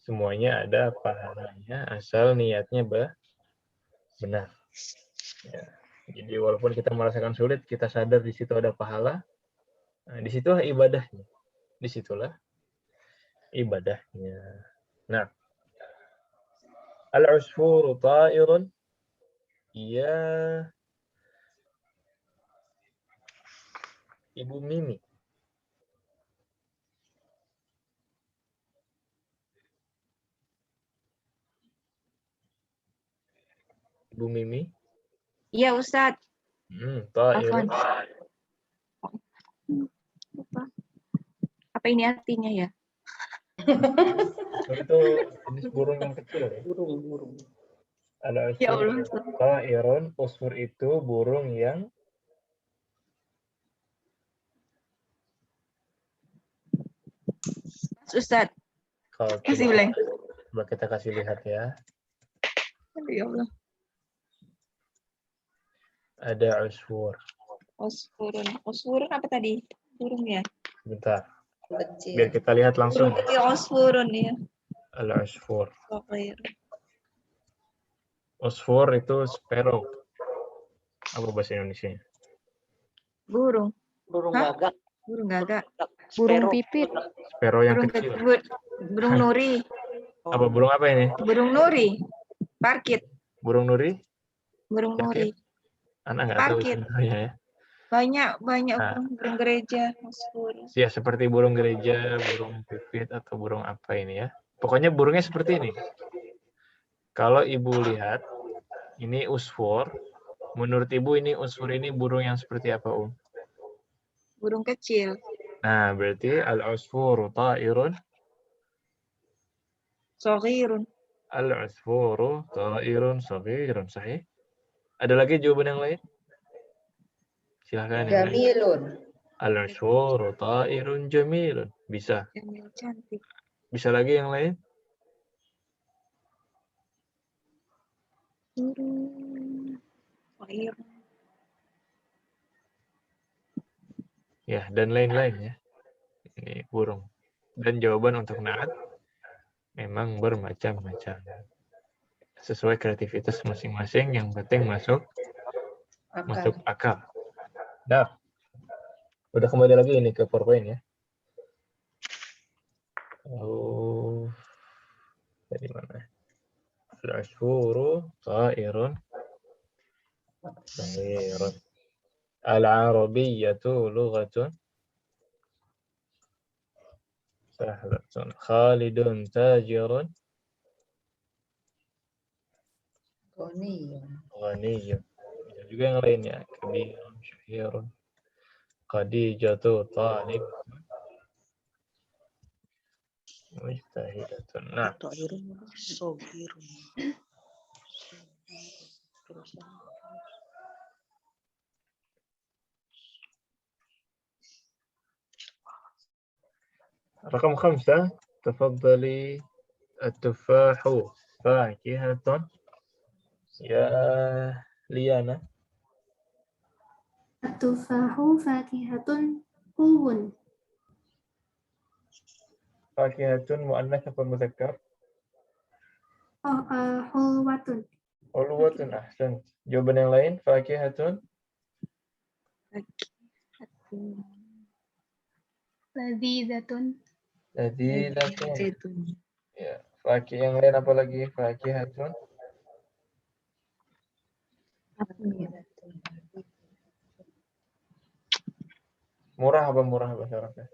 semuanya ada pahalanya, asal niatnya benar. Ya. Jadi walaupun kita merasakan sulit, kita sadar di situ ada pahala, nah, disitulah ibadahnya. Disitulah ibadahnya. Nah, al-usfuru ta'irun ya Ibu Mimi. Ibu Mimi. Iya Ustadz. Ta'irun. Apa ini artinya ya? Itu jenis burung yang kecil ya. Burung. Ya Allah. Ta'irun, usfur itu burung yang Ustadz. Kasih ulang. Coba kita kasih lihat ya. Ya Allah. Ada usfur. Usfurun apa tadi? Burung ya? Bentar. Kecil. Biar kita lihat langsung. Burung kecil usfurun ya. Al-usfur. Usfur itu sparrow. Apa bahasa Indonesia? Burung. Burung Hah? gagak. Burung gagak. Burung pipit. Sparrow yang Burung kecil. burung nuri. Apa burung apa ini? Burung nuri. Parkit. Burung nuri? Burung nuri. Anak nggak tahu Parkit. sebenarnya ya. Banyak Nah. burung gereja. Usfur. Ya, seperti burung gereja, burung pipit, atau burung apa ini ya. Pokoknya burungnya seperti ini. Kalau Ibu lihat, ini usfur. Menurut Ibu ini usfur ini burung yang seperti apa, Burung kecil. Nah, berarti al-usfuru ta'irun. Soghirun. Al-usfuru ta'irun saghirun. Sahih? Ada lagi jawaban yang lain? Silakan yang lain. Jamilun. Al-usfuru ta'irun jamilun. Bisa. Jamil cantik. Bisa lagi yang lain? Soghirun. Ya, dan lain-lain ya. Ini burung. Dan jawaban untuk naat memang bermacam-macam. Sesuai kreativitas masing-masing, yang penting masuk akal. Nah, udah kembali lagi ini ke PowerPoint ya. Oh, dari mana? Al-usfuru ta'irun saghirun. Al-arabiyyatu lughatun sahlatun. Khalidun tajirun ghaniyun. Bisa juga yang lainnya. Kabirun syahirun. Khadijatu talib mujtahidatun. Nah, Sogirun. رقم 5 تفضلي. التفاح فاكهة يا ليانا. At-tufahu fakihatun hulwun. فاكهة مؤنث أو مذكر؟ Hulwatun. علوة. أحسنت. Jawaban yang lain. فاكهة Ladzizatun. لذيذة. Ya. Fakih yang lain apa lagi? Fakihatun Murah bahasa Arabnya?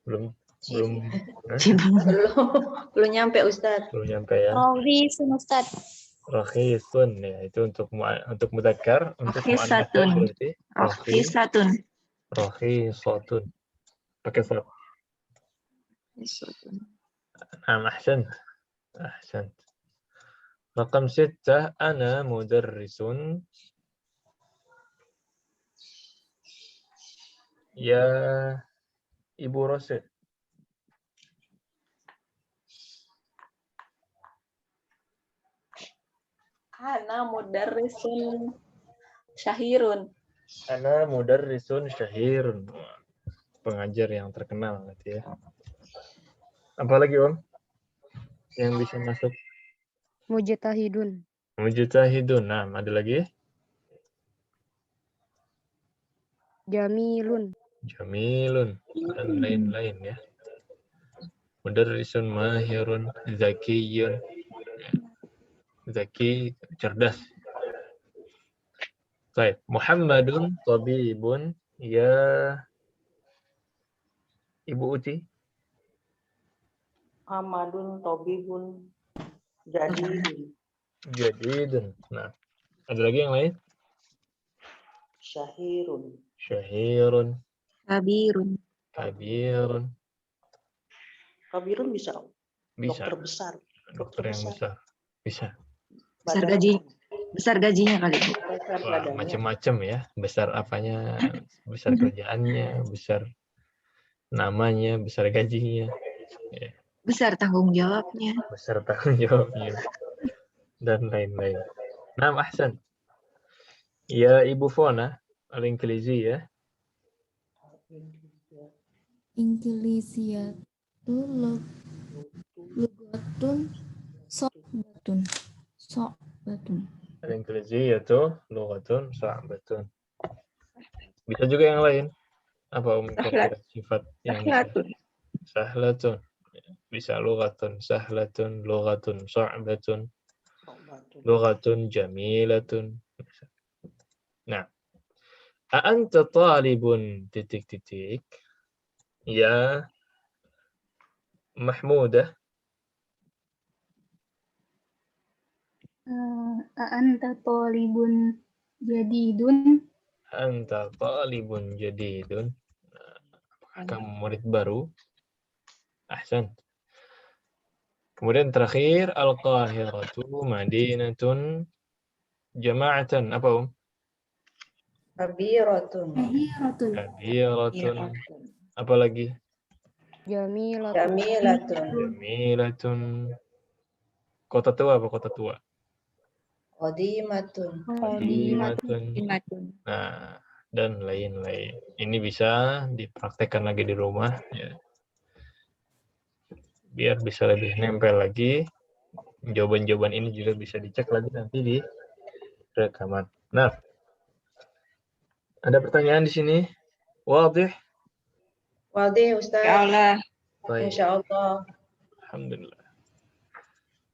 Belum belum nyampe Ustadz. belum nyampe ya. Rawisun Ustaz. Rakhisun ya, itu untuk mudzakkar, untuk muannats Rakhisatun. berarti Rakhisatun. rakhisatun. Pakai sad. Ahsant. Raqam 6, ana mudarrisun. Ya Ibu Rosid. Ana mudarrisun syahirun. Ana mudarrisun syahirun. Pengajar yang terkenal gitu ya. Apalagi Om yang bisa masuk? Mujtahidun. Mujtahidun. Nah, ada lagi? Jamilun. Jamilun dan lain-lain ya. Mudarrisun mahirun, zakiyun. Zaki, cerdas. Baik, Muhammadun tabibun, ya Ibu Uti. Ahmadun Tobibun Jadidun. Nah, ada lagi yang lain? Syahirun. Syahirun, Kabirun. kabirun. Kabirun bisa Bisa. dokter besar. Dokter yang besar. Bisa. Besar gaji. Besar gajinya kali Bu. Besar Wah, badannya. macam-macam ya. Besar apanya, besar kerjaannya, besar namanya, besar gajinya, ya, Besar tanggung jawabnya. besar tanggung jawabnya, dan lain-lain. Nah, ahsan. Ya Ibu Fona, al-Inglizi ya. Inggrisiyatu lugatun so'batun. So'batun. Al-Inglizi yaitu lughatun sa'batun. Bisa juga yang lain. Apa kira-kira sifat yang bisa? Sahlatun. Sahlatun. Bisa lughatun sahlatun, lughatun sa'batun, lughatun jamilatun. Nah, a'anta talibun titik-titik. Ya Mahmudah. Anta thalibun jadidun. Anta talibun jadidun. Kamu murid baru. Ahsan. Kemudian terakhir Al-Qahiratu madinatun jama'atan. Apa Om? Kabiratun. Kabiratun. Kabiratun. Apa lagi? Jamilatun. Jamilatun. Jamilatun. Kota tua apa kota tua? Qadimatun. Qadimatun. Qadimatun. Nah, dan lain-lain. Ini bisa dipraktekkan lagi di rumah ya. Biar bisa lebih nempel lagi. Jawaban-jawaban ini juga bisa dicek lagi nanti di rekaman. Nah, ada pertanyaan di sini? Wadih? Wadih Ustaz. Ya Allah. Baik. Insyaallah. Alhamdulillah.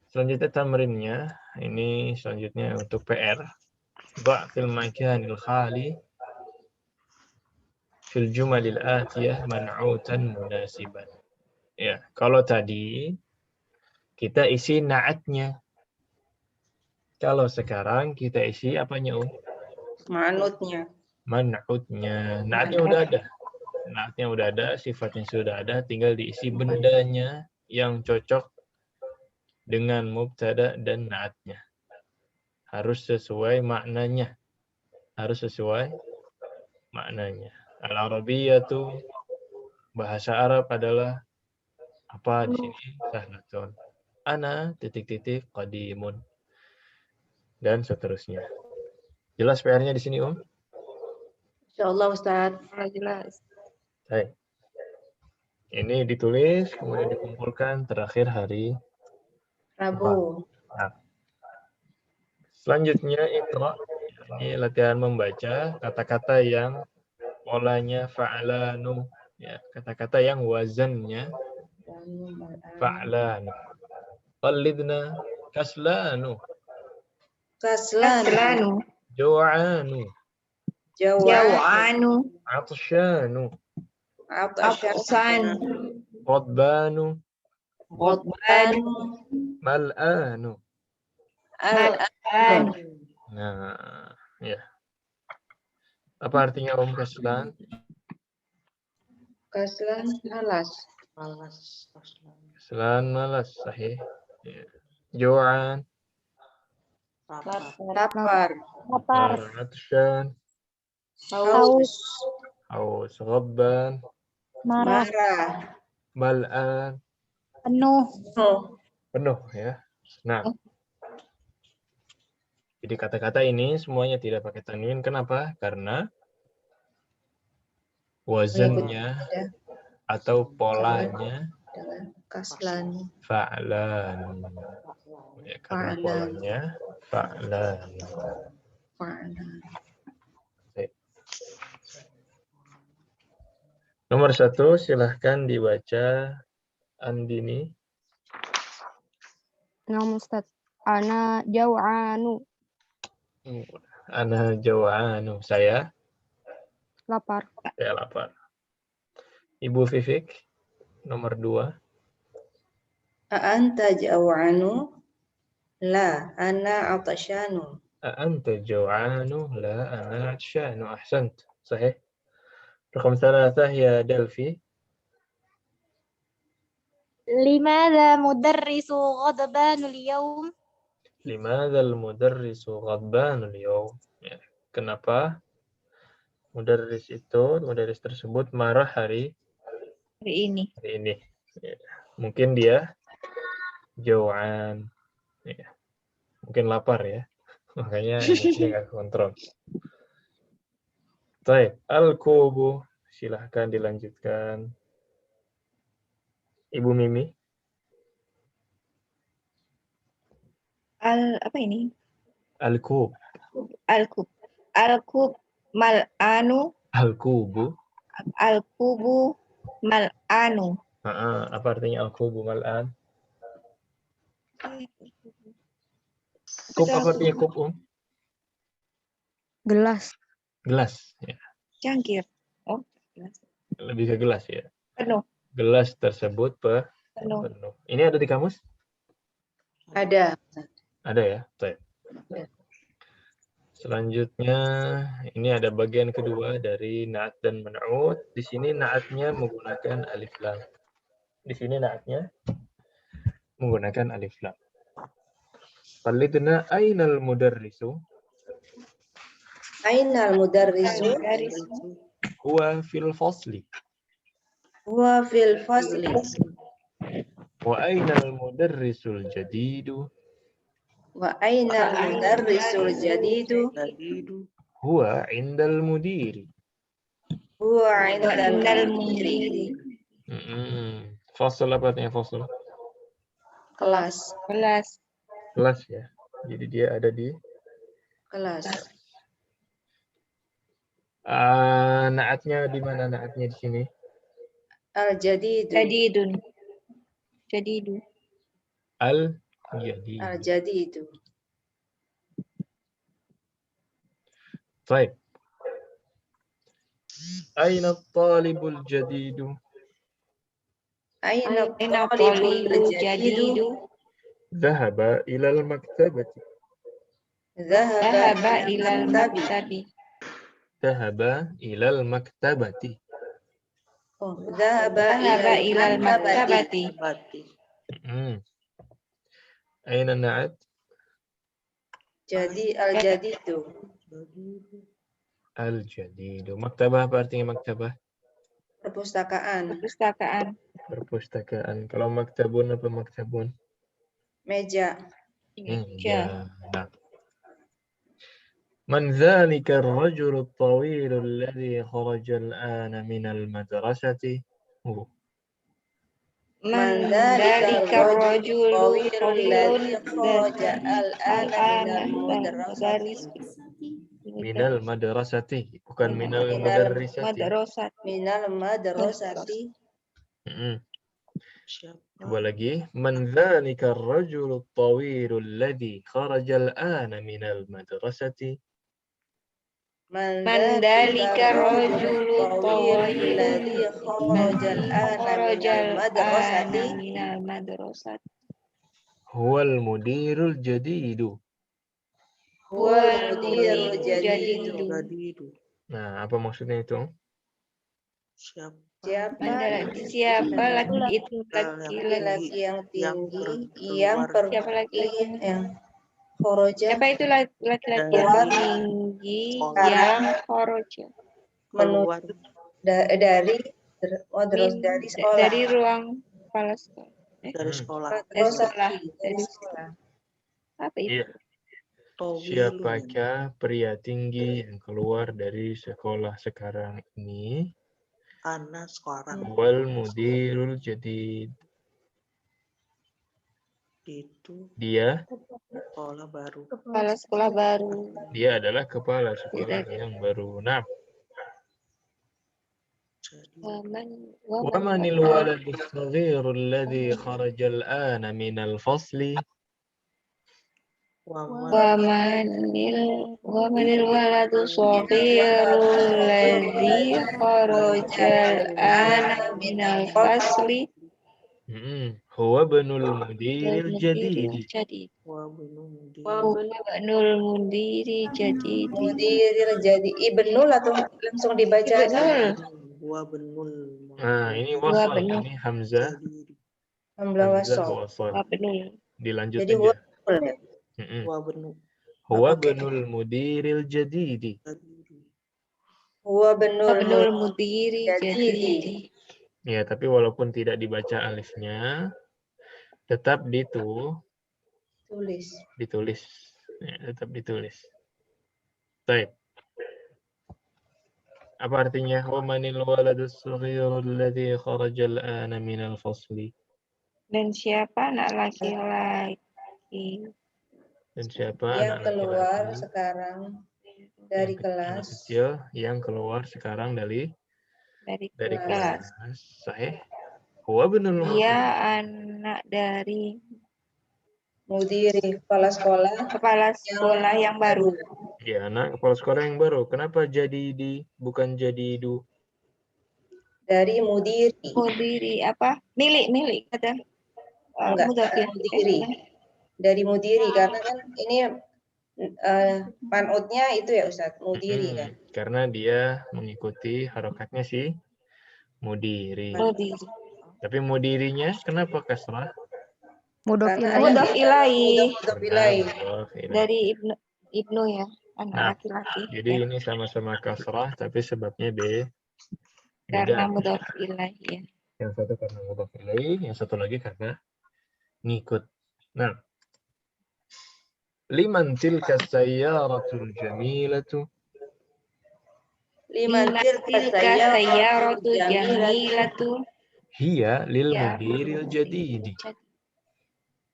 Selanjutnya tamrinnya. Ini selanjutnya untuk PR. Ba'fil makanil khali fil jumalil atiyah man'utan munasiban. Ya, kalau tadi kita isi na'atnya. Kalau sekarang kita isi apanya, Om? Manutnya. Man'utnya. Na'atnya udah ada. Na'atnya udah ada, sifatnya sudah ada, tinggal diisi bendanya yang cocok dengan mubtada dan na'atnya. Harus sesuai maknanya. Harus sesuai maknanya. Al-Arabiyyatu, bahasa Arab adalah apa di sini? Sahlatun. Ana titik-titik qadimun. Dan seterusnya. Jelas PR-nya di sini, Om? Insyaallah Ustaz. Jelas. Baik. Ini ditulis, kemudian dikumpulkan terakhir hari Rabu. Nah. Selanjutnya Iqra. Ini latihan membaca kata-kata yang polanya fa'lanu. Ya, kata-kata yang wazannya fa'lanu. Qallidna kaslanu. Kaslanu. Kaslanu. Ju'anu. Jawanu. Atsyanu. Atsan. Qadbanu. Qadbanu. Mal'anu. Mal'an. Nah, ya. Apa artinya kaslan? Kaslan malas. Kaslan malas, sahih. Ya. Ju'an. Lapar. Atsyan. Haus. Haus. Ghadban. Marah. Mal'an. Penuh. Penuh ya. Nah. Jadi kata-kata ini semuanya tidak pakai tanwin. Kenapa? Karena wazannya atau polanya Dengan kaslan. fa'lan. Ya, karena Fa'lan. polanya fa'lan. Baik. Nomor 1 silahkan dibaca Andini. Naam Ustaz. Ana jau'anu. Ana jawa'anu. Saya Lapar. lapar. Ibu Vivik nomor 2. A'anta jaw'anu? La, ana atasyanu. A'anta jaw'anu la ana atsyanu. Ahsant. Sahih. Rakam 3 ya Delvi. لماذا مدرس غضبان اليوم؟ Limadha al-mudarrisu ghadban al-yawm? Ya. Kenapa mudarris tersebut marah hari ini. Ya. Mungkin dia jau'an. Ya. Mungkin lapar ya. Makanya emosinya nggak kontrol. Baik, al-kubu. Silahkan dilanjutkan. Ibu Mimi. Apa ini? Al-kub. Al-kub. Al-kub mal'anu. Al-kubu. Al-kubu mal'anu. Apa artinya al-kubu mal'an? Kub apa artinya kub, Gelas. Gelas. Ya. Cangkir. Oh, gelas. Lebih ke gelas ya. Penuh. Gelas tersebut Penuh. penuh. Ini ada di kamus? Ada. Ada ya? Baik. Selanjutnya, ini ada bagian kedua dari na'at dan man'ut. Di sini na'atnya menggunakan alif lam. Di sini na'atnya menggunakan alif lam. Qallidna ainal mudarrisu? Ainal mudarrisu? Huwa fil fasli. Huwa fil fasli. Wa ainal mudarrisul jadidu? Wa ainal mudarrisul jadidu? Huwa indal mudiri. Huwa indal mudiri. Fasl apa artinya fasl? Kelas. Kelas ya. Jadi dia ada di Kelas. Naatnya di mana naatnya di sini? Al-jadidu. Jadidu. Al-jadidu. Al-jadidu. Baik. Aina talibul jadidu? Aina talibul jadidu? Dhahaba ilal maktabati. Dhahaba ilal maktabi. Dhahaba ilal maktabati. Oh, dhahaba ilal maktabati. Aina na'at? Jadi al-jadidu. Al-jadidu. Maktabah apa artinya maktabah? Perpustakaan. Perpustakaan. Kalau maktabun apa maktabun? Meja. Ya. Nah. Man dzalika ar-rajul at-tawil alladhi kharaja al-ana min al-madrasati? Man dzalika ar-rajulu alladhi kharaja al-ana minal madrasati, bukan minal mudarrisati. Minal madrasati. Coba lagi. Man dzalika ar-rajul at-tawil alladhi kharaja al-ana min al-madrasati? Mandalika rajulu tawilul alladhi kharajal ana kharajal minal madrasati. ana minal madrasati. Huwal mudirul jadidu. Huwal mudirul jadidu. jadidu. Jadi itu Nah, apa maksudnya itu? siapa Siapa Siapa laki itu laki-laki laki-laki yang yang tinggi yang keluar siapa laki yang khoroja siapa itu laki-laki yang keluar tinggi sekolah. yang khoroja keluar dari dari sekolah. dari ruang kepala sekolah. dari sekolah. Dari sekolah. Apa itu? Iya. Siapakah pria tinggi yang keluar dari sekolah sekarang ini? Anak sekarang Wal mudirul jadid. itu Dia sekolah baru. Kepala sekolah baru. dia adalah kepala sekolah yang baru. Nah, Jadi wamanil waladus saghirul ladzi kharajal ana minal fasli. Wamanil waladu shaghirul ladzi kharajal ana minal fasli. Huwa banul mudiril jadidi. Banul mundiri jadi Mudiril jadi ibnul atau langsung dibaca Ibnul. Gua benul. Nah, ini Huwa wasal, banul. ini hamzah, Hamzah hamzah wasal. wasal. Benul. Dilanjut Jadi aja. Gua benul. Huwa Oke. banul mudiril jadidi. Huwa benul Banul mundiri jadi jadi Ya, tapi walaupun tidak dibaca alifnya, tetap ditulis. Ya, tetap ditulis. Baik. Apa artinya? Wa manil waladus saghirul ladzi kharajal ana minal fasli. dan siapa anak laki-laki Dan siapa yang anak keluar laki-laki sekarang dari anak kelas. kecil yang keluar sekarang dari dari kelas. kelas. Sahih. Huwa banul Dia anak dari Mudiri kepala sekolah yang baru. Ya, anak kepala sekolah yang baru. Kenapa jadi bukan jadi du? dari mudiri. Mundiri apa? Milik kata. Enggak, Mudhafir. mudiri. Dari mudiri karena kan ini manutnya itu ya Ustaz, mudiri kan. Karena dia mengikuti harokatnya si mudiri. Mudiri. Tapi mudirinya kenapa kasrah? Mudhof Karena ilaih. Mudhaf ilaih. mudhof ilaih. Dari ibnu ya, anak Nah, laki-laki. Jadi ini sama-sama kasrah, tapi sebabnya Karena beda. mudhaf ilaih ya. Yang satu karena mudhaf ilaih, yang satu lagi karena ngikut. Nah, liman tilka sayyaratul jamilatu. Liman tilka sayyaratu jamilatu. Hiya lil Ya. mudiril jadidi.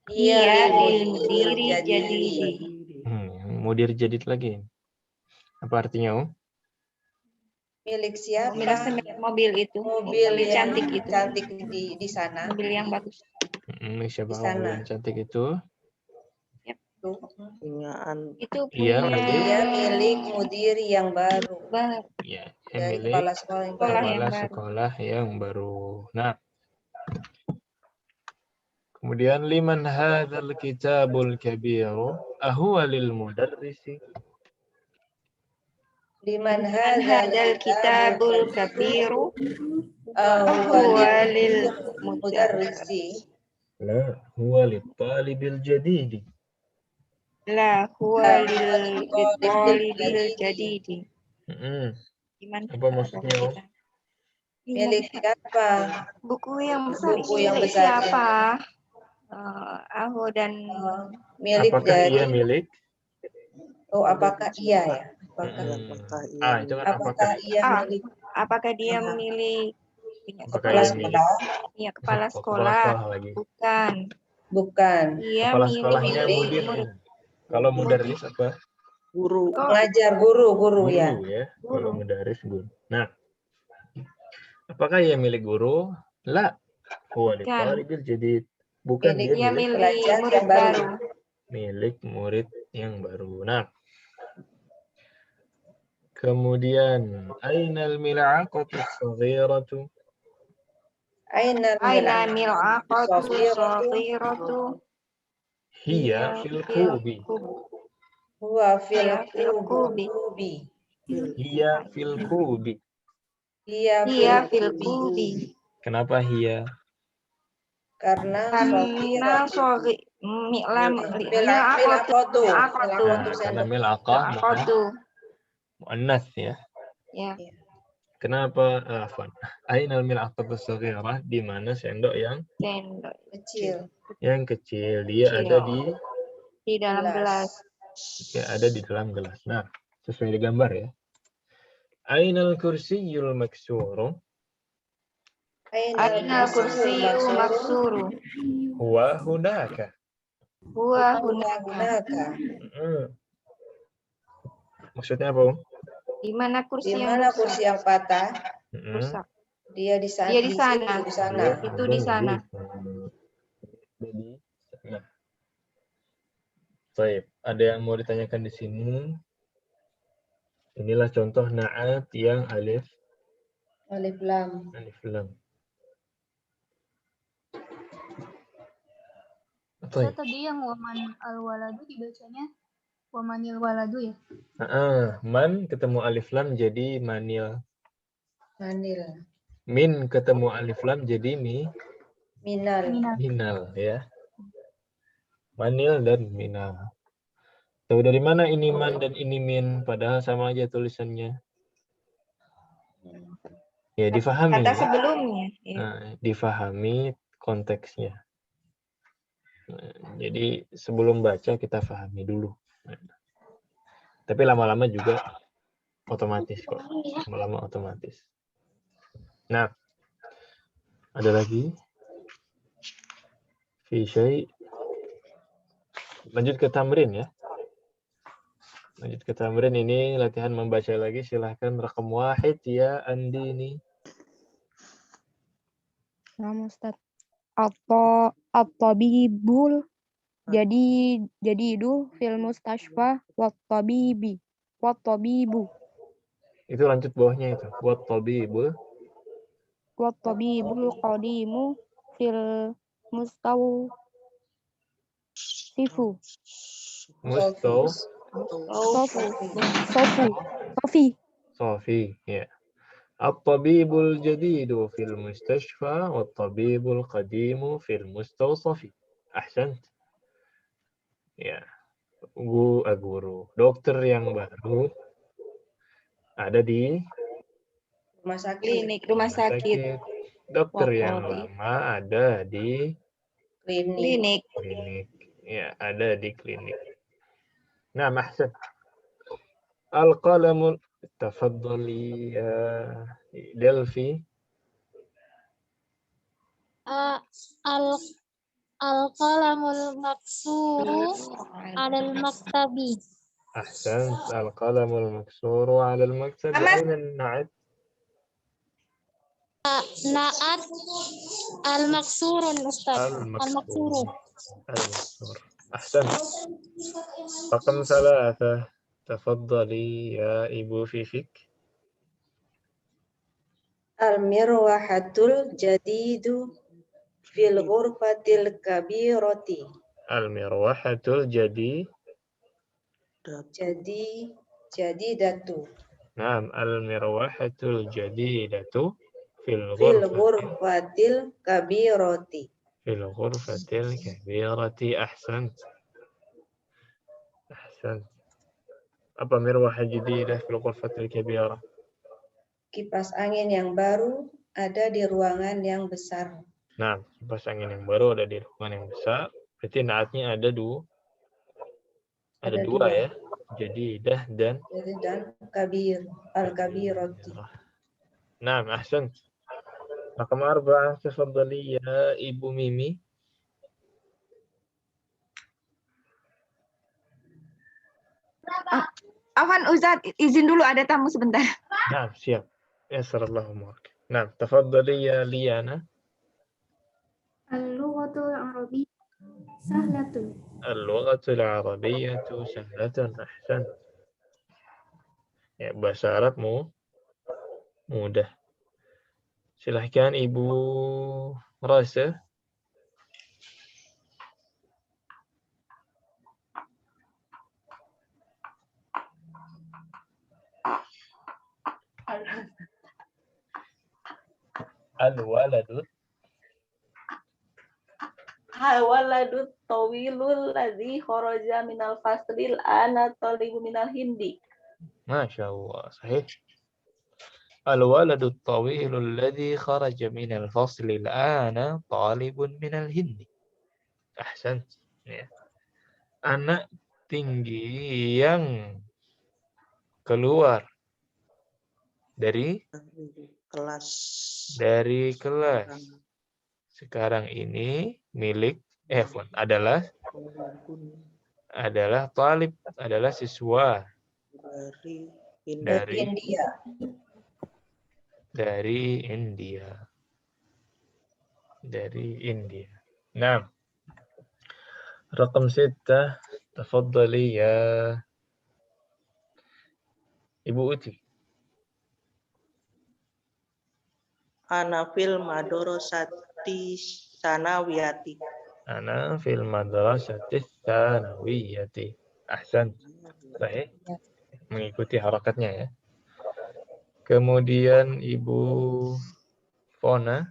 Iya lil mudiri jadi. Mudir jadid lagi. Apa artinya? milik siapa? Mobil itu. Mobil yang cantik itu. cantik di sana. Mobil yang bagus. Siapa Di sana. mobil yang cantik itu? Punyaan Itu Iya, punya Dia milik mudiri yang baru. Ya, Dari milik kepala sekolah yang baru. kepala sekolah yang baru. Nah, kemudian liman hadzal kitabul kabiru ahuwa lil mudarrisi. Liman hadal kitabul kabiru huwa lil mudarrisi. La huwa lit talibil jadidi. La huwa lil talibil jadidi. Gimana? Apa maksudnya? Milik siapa? Buku yang besar Buku ini yang milik besar. siapa? Aku dan Milik Apakah dari. ia milik? Oh, apakah iya ya? Itu kan Apakah ia milik? apakah dia milik Apakah ia milik? Iya, kepala Kepala sekolah? lagi. Bukan. Dia Kepala milik sekolahnya mudir. Kalau mudarris apa? guru. Pengajar, guru ya. Kalau mudarris guru. Nah, apakah ia milik guru? La. Huwa lit talibil jadid. Bukan Milik dia milik pelajar murid yang baru. milik murid yang baru. Nah, Kemudian, ainal mil'aqatu shaghiratu? Aina Aina mil'aqatu Shaghiratu. shaghiratu. Hiya fil kubi. Huwa fil Hiya fil kubi. kubi. Hiya fil kubi. Hiya fil kubi. Kenapa hiya? Karena Karena sorry mil'aqatu. Karena mil'aqah mu'annas ya. Ya. Kenapa? Afwan. Ainal mil'aqatu shaghirah, di mana sendok yang Sendok Kecil. kecil. Dia Kecil. ada di dalam gelas. ada di dalam gelas. Nah, sesuai di gambar ya. Ainal kursiyul maksuru? Aina kursiyyu maksuru. Huwa hunaka. Huwa hunaka. Maksudnya apa, Um? Di mana kursi Di yang mana rusak? kursi yang patah? Rusak. Dia di sana. Dia di sana. Di sana. Itu di sana. Jadi, nah. Baik, ada yang mau ditanyakan di sini? Inilah contoh na'at yang alif Lam. lam. Saya tadi yang waman al-waladu dibacanya wamanil waladu ya? Man ketemu alif lam jadi manil. Manil. Min ketemu alif lam jadi Minal. ya. Manil dan minal. Tahu dari mana ini man dan ini min? Padahal sama aja tulisannya. Ya, difahami. Kata sebelumnya. Ya. Nah, difahami konteksnya. Nah, jadi sebelum baca kita pahami dulu. Tapi lama-lama juga otomatis kok. Lama-lama otomatis. Nah, ada lagi? Fi syai'. Lanjut ke tamrin ya. Lanjut ke tamrin ini latihan membaca lagi. Silahkan rakam 1 ya Andini. Nah, Ustaz. At-tabibul jadi itu fil mustashfa wat tabibu Itu lanjut bawahnya itu. Wat tabibul qadimu fil mustawsifu Sofi, ya. At-tabibul jadidu fil mustashfa wat-tabibul qadimu fil mustawsafi. Ahsant. Ya. Guru. Dokter yang baru ada di Rumah sakit. Dokter yang lama ada di Klinik. Ya, ada di klinik. Nah, ahsan. Al-qalamul tafadhali ya Delphi. Al-qalamul maksuru alal maktabi. Ahsan. Al-qalamul maksuru 'ala al-maktabi. Aina an-na'at? Na'at al-maksurun Ustaz. Al-maksuru. Al-maksur. Ahsan. Raqam 3. Tafadhali ya Ibu Fifik. Al-mirwahatul jadidu fil ghurfatil kabirati. Al-mirwahatul jadidatu. Naam, al-mirwahatul jadidatu fil ghurfatil kabirati. Fil ghurfatil kabirati. Ahsant. Apa mirwahah jadidah fil ghurfatil kabirah? Kipas angin yang baru ada di ruangan yang besar. Nah, kipas angin yang baru ada di ruangan yang besar. Berarti naatnya ada dua ya. Jadidah dan kabir. Al-kabirati. Nah, ahsan. Raqam 4. Tafadhali ya Ibu Mimi. Afwan Ustaz, izin dulu ada tamu sebentar. Nah, siap. Yasarallahu umrak. Nah, tafadhali ya Liana. Al-lughatul arabiyyah sahlatun. Al-lughatul arabiyyah sahlatun. Ahsan. Ya, bahasa Arab mudah. Silahkan Ibu Rasa. Al-waladu. Al-waladut tawilul ladzi kharaja minal faslil ana talibu minal hindi. Masya Allah. Sahih. Al-waladu tawilu alladhi kharaja minal fasli al-ana talibun minal hindi. Ahsan. Ya. Anak tinggi yang keluar dari kelas sekarang ini milik adalah talib, adalah siswa dari India. Nah, رقم 6 تفضلي يا Ibu Uti. Ana fil madrasati sanawiyati. Ana fil madrasati sanawiyati. Ahsan. Baik. Mengikuti harakatnya ya. Kemudian Ibu Fona.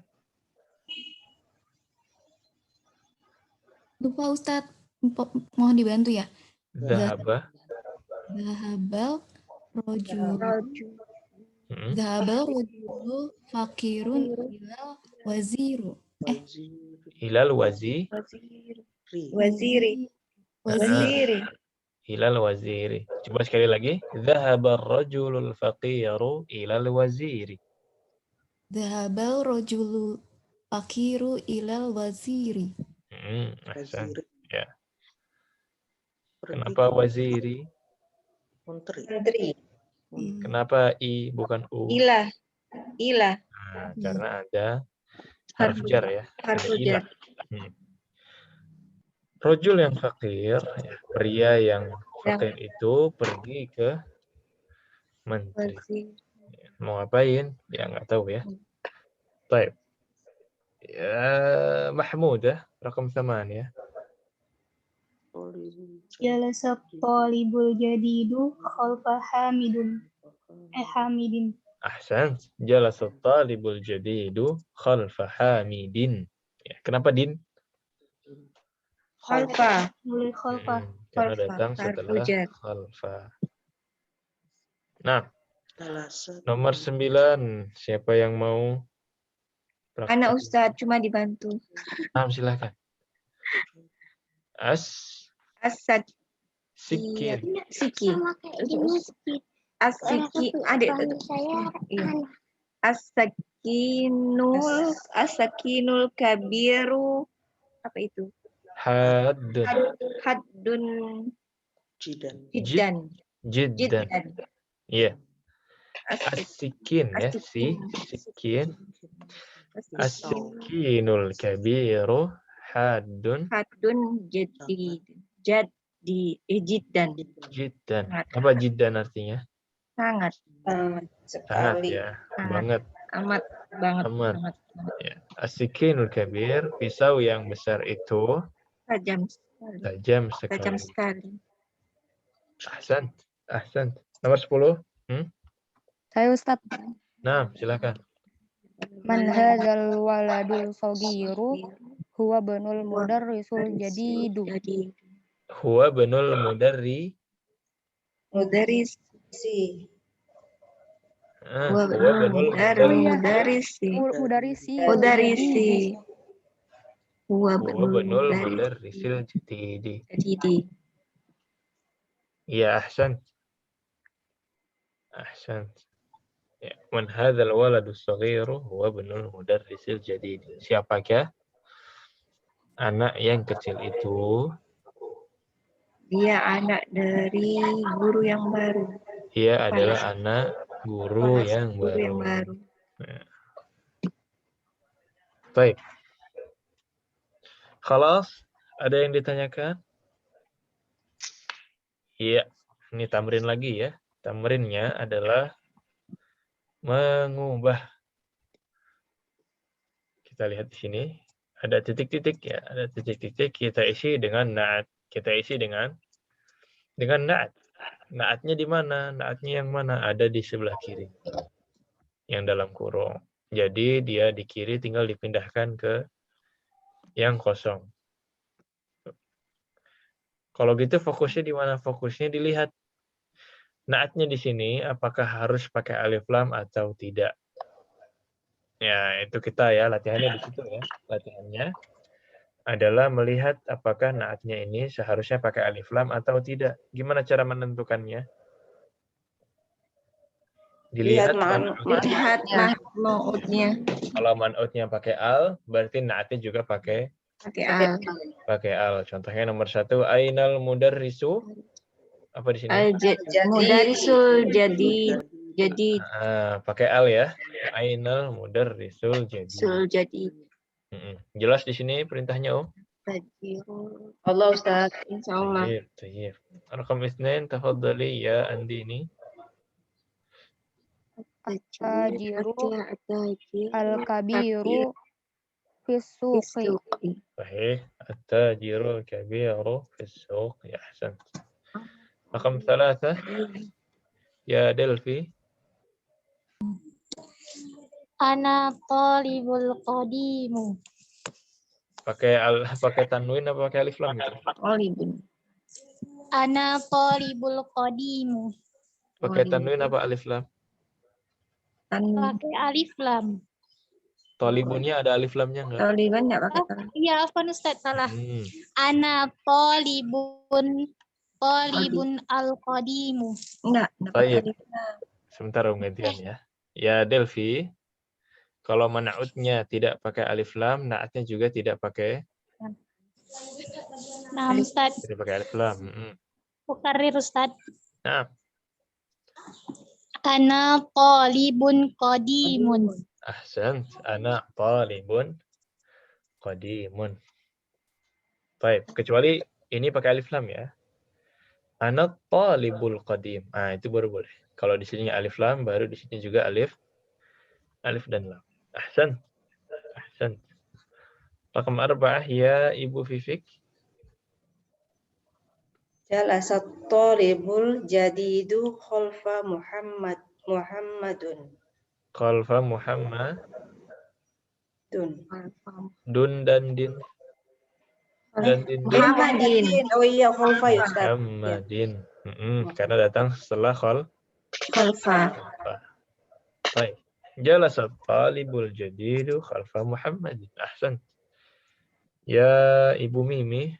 Lupa Ustadz, mohon dibantu ya. Zahabal rojulu fakirun ilal waziru. Hilal waziri. Hilal waziri. Coba sekali lagi. Zahabal rajulul faqiru ilal waziri. Zahabal rojulu fakiru ilal waziri. Ahsan. Ya. Kenapa waziri? Menteri. Kenapa I bukan U? Ilah. Nah, karena ada harf jar ya. Harf Ada ilah. jar. Rojul yang fakir, ya, pria yang fakir itu pergi ke menteri. Mau ngapain? Ya nggak tahu ya. Baik. Ya, Mahmudah, rakam 8 ya. Jalasa talibul jadidu khalfa hamidin. Ahsan. Jalasa talibul jadidu khalfa hamidin. Ya, kenapa din? Khalfa. Karena datang setelah khalfa. Nah, nomor 9. Siapa yang mau? Anak Ustadz, cuma dibantu. Silakan. Sikin. As-sakinul kabiru. Apa itu? Haddun. Jiddan. Iya. As-sikin ya, sikin. As-sikinul kabiru haddun jiddan. Apa jiddan artinya? Sangat. Sangat ya. Banget. Amat. Ya. As-sikinul kabir, pisau yang besar itu tajam sekali. Ahsan. Nomor 10. Saya Ustadz. Nah, silakan. Man hadzal waladul sagiru huwa banul mudarrisul jadidu. Huwa banul mudarrisi. Huwa banul mudarrisil jadidi. Ya, ahsan. Ya, man hadzal waladus saghiru huwa banul mudarrisil jadidi. Siapakah anak yang kecil itu? Dia anak dari guru yang baru. Dia adalah anak guru yang baru. Ya. Baik. Khalas, ada yang ditanyakan? Iya, ini tamrin lagi ya. Tamrinnya adalah mengubah. Kita lihat di sini ada titik-titik ya, ada titik-titik kita isi dengan na'at. Kita isi dengan na'at. Na'atnya di mana? Na'atnya yang mana? Ada di sebelah kiri. Yang dalam kurung. Jadi dia di kiri tinggal dipindahkan ke yang kosong. Kalau gitu fokusnya di mana? Fokusnya dilihat. Na'atnya di sini apakah harus pakai alif lam atau tidak? Ya, itu kita ya, latihannya di situ ya. Latihannya adalah melihat apakah na'atnya ini seharusnya pakai alif lam atau tidak. Gimana cara menentukannya? Dilihat man'utnya. Kalau man'utnya pakai al, berarti na'atnya juga pakai al. Pakai al. Contohnya nomor 1, ainal mudarrisu. Apa di sini? Mudarrisul jadi pakai al ya. Ainal mudarrisul jadi. Jelas di sini perintahnya, Om? Allah Ustaz. Insyaallah. Tayyib. Rakam 2, tafadhali ya Andini. At-tajiru al-kabiru fis-suqi. Sahih. At-tajiru al-kabiru fis-suq. Ya, ahsan. Rakam 3 ya Delfi. Ana talibul qadimu. Pakai tanwin apa pakai alif lam itu? Ana talibul qadimu. Pakai tanwin apa alif lam? Pakai alif lam. Talibunnya ada alif lamnya enggak? Taliban enggak pakai tanwin. Iya, afwan Ustaz, salah. Ana talibun al-qadimu. Enggak pakai alif lam. Sebentar Om gantian ya. Ya Delvi, kalau man'utnya tidak pakai alif lam, na'atnya juga tidak pakai Ustaz. Tidak pakai alif lam. Ukarir Ustaz. Nah. Ana talibun qadimun. Ahsan, ana talibun qadimun. Baik, kecuali ini pakai alif lam ya. Ana talibul qadim. Itu baru boleh. Kalau di sini alif lam, baru di sini juga alif dan lam. Ahsan. Ahsan. Rakam 4 ya Ibu Fifik. Jalasat talibul jadidu khalfa Muhammadun. Khalfa Muhammad. Dun dan din. Muhammadin. Oh iya, khalfa ya Ustaz. Muhammadin. Karena datang setelah khalfa. Baik. Jalasat talibul jadidu khalfa Muhammadin. Ahsan. Ya Ibu Mimi.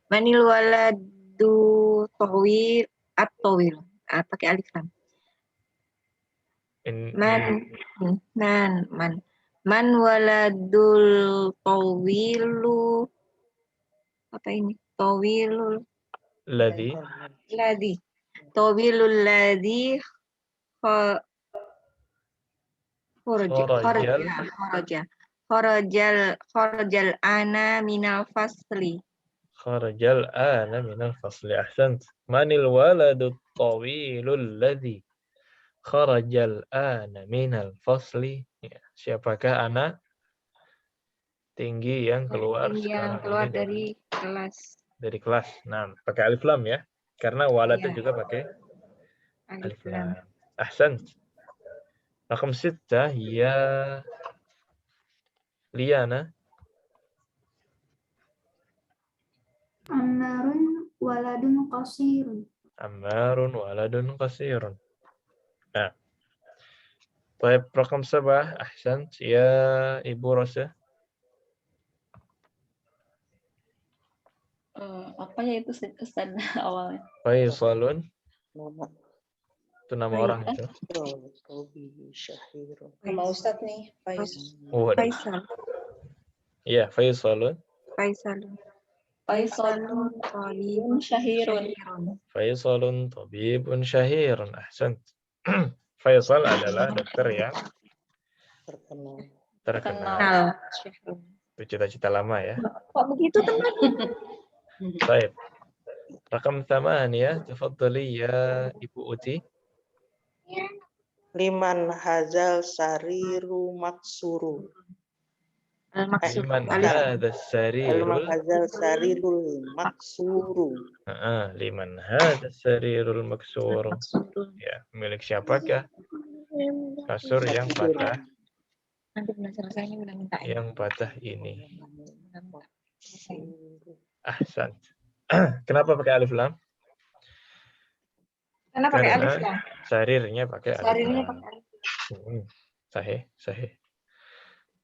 Manil waladu tawil at-tawil. Pakai alif lam. Man waladul tawilu. Apa ini? Tawilul ladzi. Tawilul ladzi Kharajal ana minal fasli. Kharajal ana minal fasli. Ahsant. Manil waladut tawilul ladzi kharajal ana minal fasli. Ya, siapakah anak tinggi yang keluar dari kelas? Dari kelas. Nah, pakai alif lam ya. Karena walad itu juga pakai alif lam. Ahsant. Rakam 6 ya Liana. Ammarun waladun qasirun. Ammarun waladun qasirun. Nah. Baik, rakam 7. Ahsan. Ya Ibu Rosa. Apa ya itu Ustaz awalnya? Faisalun. Itu nama orang itu. Nama Ustaz nih, Faisal. Iya, Faisalun. Faisalun tabibun syahirun. Faisalun tabibun syahirun. Ahsan. Faisal adalah dokter yang terkenal. Itu cita-cita lama ya. Kok begitu teman? Baik. Rakam 8, tafadhali ya Ibu Uti. Liman hazal sariru maksuru. Al-maksur. Liman Alif. hadha Liman sarirul. hazal sarirul maksuru. Liman hadha sarirul maksur. Maksur. Ya, milik siapakah kasur yang patah? Nanti belum selesainya udah minta ini. Yang patah ini. Udah minta. Ahsan. Kenapa pakai alif lam? Karena pakai Karena alif lam. sarirnya pakai alif Sarirnya lam. pakai alif. Sahih.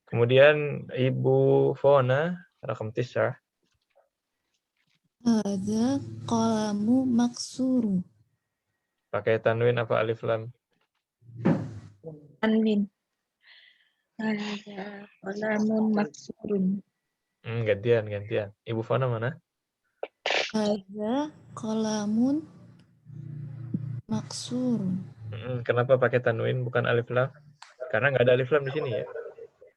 Kemudian Ibu Fona, rakam 9. Hadza qalamu maksuru. Pakai tanwin apa alif lam? Tanwin. Ada qalamun maksurun. Gantian. Ibu Fona mana? Hadza qalamun maksurun. Kenapa pakai tanwin bukan alif lam? Karena nggak ada alif lam di sini ya.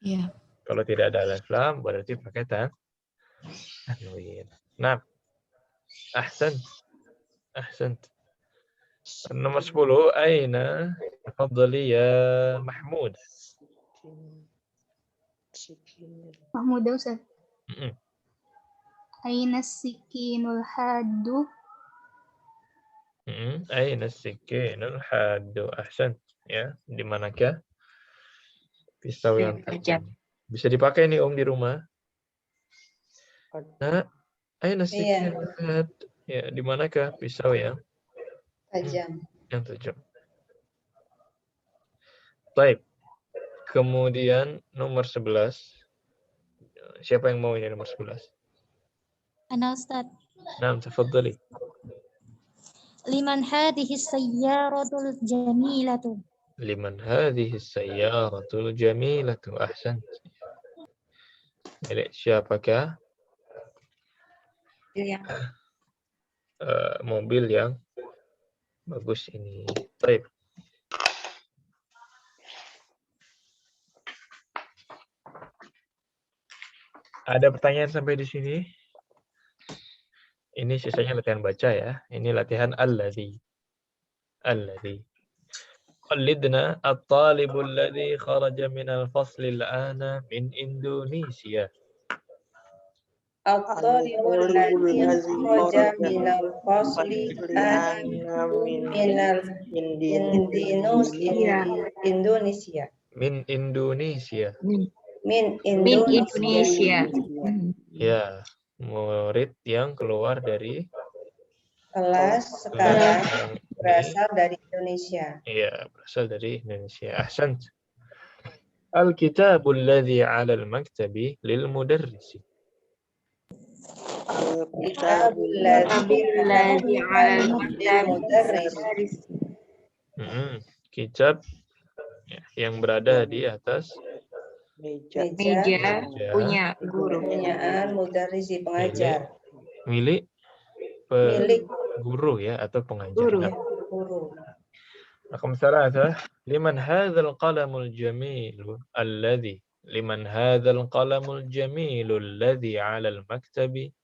Ya. Kalau tidak ada alif lam berarti pakai tanwin. Nah, ahsan. Nomor 10, aina tafadhali ya Mahmud. Mahmud Ustaz. Mm-mm. Aina sikinul haddu. Aina sikinul haddu. Ahsan. Ya, di manakah pisau yang tajam? Bisa dipakai nih Om di rumah. Nah, aina sikinul haddu. Ya, di manakah pisau yang Tajam. yang tajam? Baik. Kemudian nomor 11. Siapa yang mau ini nomor 11? Ana Ustaz. Nah, tafadhali. Liman hadhihi sayyaratul jamilatu. Liman hadhihi sayyaratul jamilatu. Ahsan. Milik siapakah mobil yang bagus ini? Baik. Ada pertanyaan sampai di sini? Ini sisanya latihan baca ya. Ini latihan alladhi. Qallidna at-talibu alladhi kharaja min al-fasli al-ana min Indonesia. At-talibul ladzi kharaja minal fasli al-ana minal Indonesia. Min Indonesia. Ya, murid yang keluar dari kelas sekarang berasal dari Indonesia. Iya, berasal dari Indonesia. Ahsan. Al-kitabul ladzi 'ala al-maktabi lil mudarris. Al-kitabul ladzi 'ala al-mudarris. Kitab yang berada di atas Meja punya guru. Punyaan mudarrisi pengajar. Milik guru ya atau pengajar. Guru. Rakam 3. Liman hadzal qalamul jamil alladhi 'ala al-maktabi.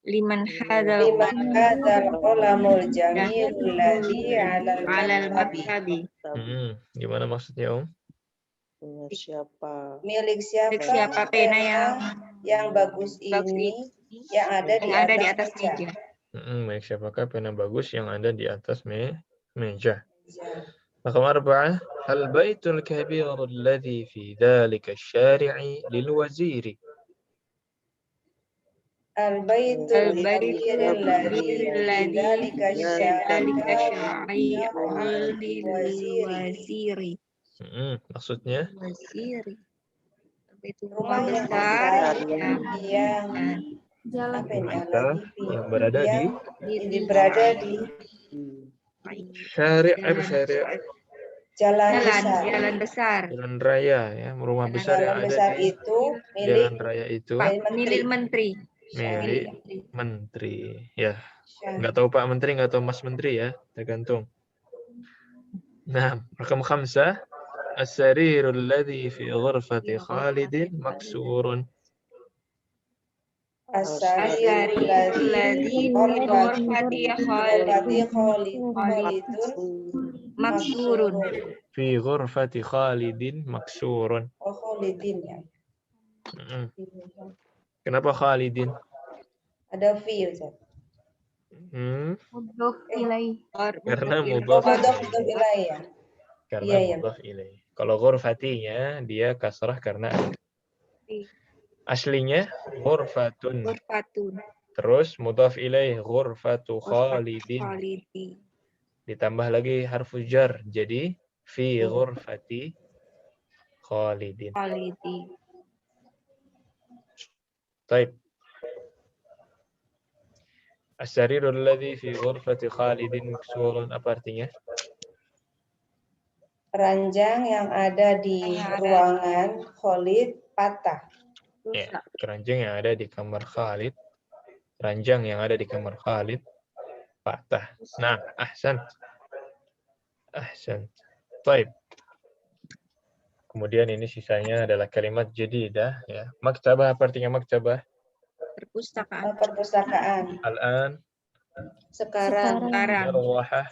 Liman hadzal qalamul jamil alladhi 'ala al-maktabi. Gimana maksudnya, Om? Milik siapa pena yang bagus ini yang ada di atas meja. Milik siapakah pena bagus yang ada di atas meja? Rakam 4. Hal baitul kabir alladhi fi dhalika asy-syari'i lil waziri. Al-baitul kabir alladhi fi dhalika asy-syari'i lil waziri. Maksudnya? Rumah besar yang berada di jalan besar. Jalan raya ya, rumah besar yang ada di jalan raya itu milik menteri. Milik menteri. Ya. Enggak tahu Pak Menteri, enggak tahu Mas Menteri ya, tergantung. Nah, rakam 5. As-sarirul ladzi fi ghurfati Khalidin maksurun. As-sarirul ladzi ghurfati Khalidun maksurun. Fi ghurfati Khalidin maksurun. Oh, Khalidin ya. Kenapa Khalidin? Ada fi Ustaz. Mudhof ilaih. Karena mudhaf Mudhof ilaih ya. Karena Iya, iya. mudhaf ilaih. Kalau ghurfatinya dia kasrah karena aslinya ghurfatun. Terus mudhaf ilaih ghurfatu Khalidin. Ditambah lagi harfu jar. Jadi fi ghurfati Khalidin. Baik. As-sarirul ladzi fi ghurfati Khalidin maksurun, apa artinya? Ranjang yang ada di ruangan Khalid patah. Ya, keranjang yang ada di kamar Khalid. Ranjang yang ada di kamar Khalid patah. Nah, ahsan. Ahsan. Baik. Kemudian ini sisanya adalah kalimat jadidah ya. Maktabah, apa artinya maktabah? Perpustakaan. Al-an. Sekarang. Al-wahah.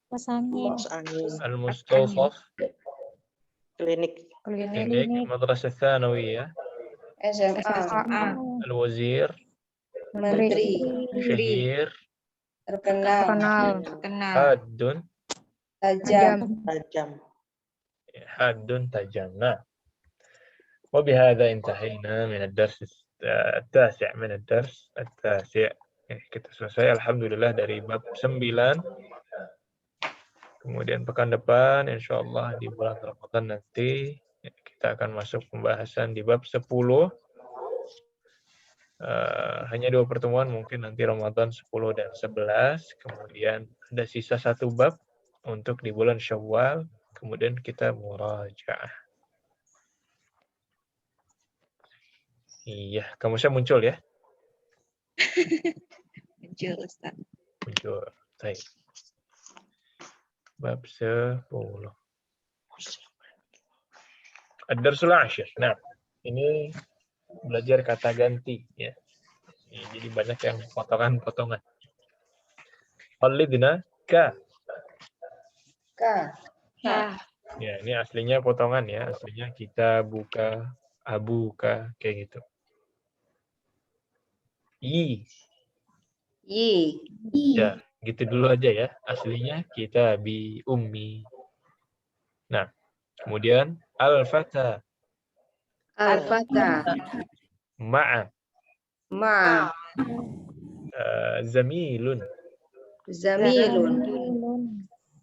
Pasangin. Al-mustawfaf. Klinik. Madrasah tsanawiyah. SMA. Al-wazir. Menteri. Syahir. Terkenal. Haddun. Tajam. حاد tajam. Nah, وبهذا انتهينا من الدرس التاسع من الدرس التاسع. Kita selesai alhamdulillah dari bab 9. Kemudian pekan depan insyaallah di bulan Ramadan nanti kita akan masuk pembahasan di bab 10. Hanya 2 pertemuan mungkin nanti Ramadan 10 dan 11. Kemudian ada sisa 1 bab untuk di bulan Syawal. Kemudian kita murajaah. Iya, kamu saya muncul ya? Muncul, Ustaz. Muncul. Baik. Bab 10. Ad-darsul 10. Nah, ini belajar kata ganti ya. Jadi banyak yang potongan-potongan. Qalidna ka. Ya, ini aslinya potongan ya. Aslinya kita buka, abuka, kayak gitu. Ya, gitu dulu aja ya. Aslinya kita bi ummi. Nah, kemudian al-fata. Ma'a. Zamilun.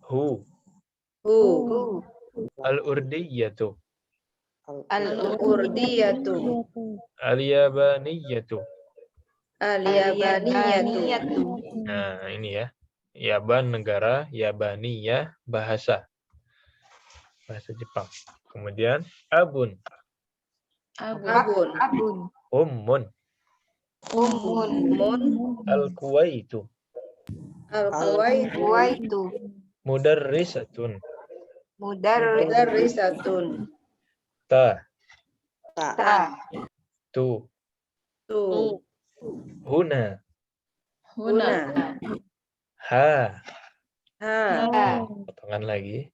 Hu. Al-urdiyatu. Al-yabaniyatu. Nah, ini ya. Yaban negara, Yabaniyah bahasa. Bahasa Jepang. Kemudian abun. Ummun. Al-Kuwaitu. Mudarrisatun. Ta. Tu. Huna. Ha. Potongan lagi.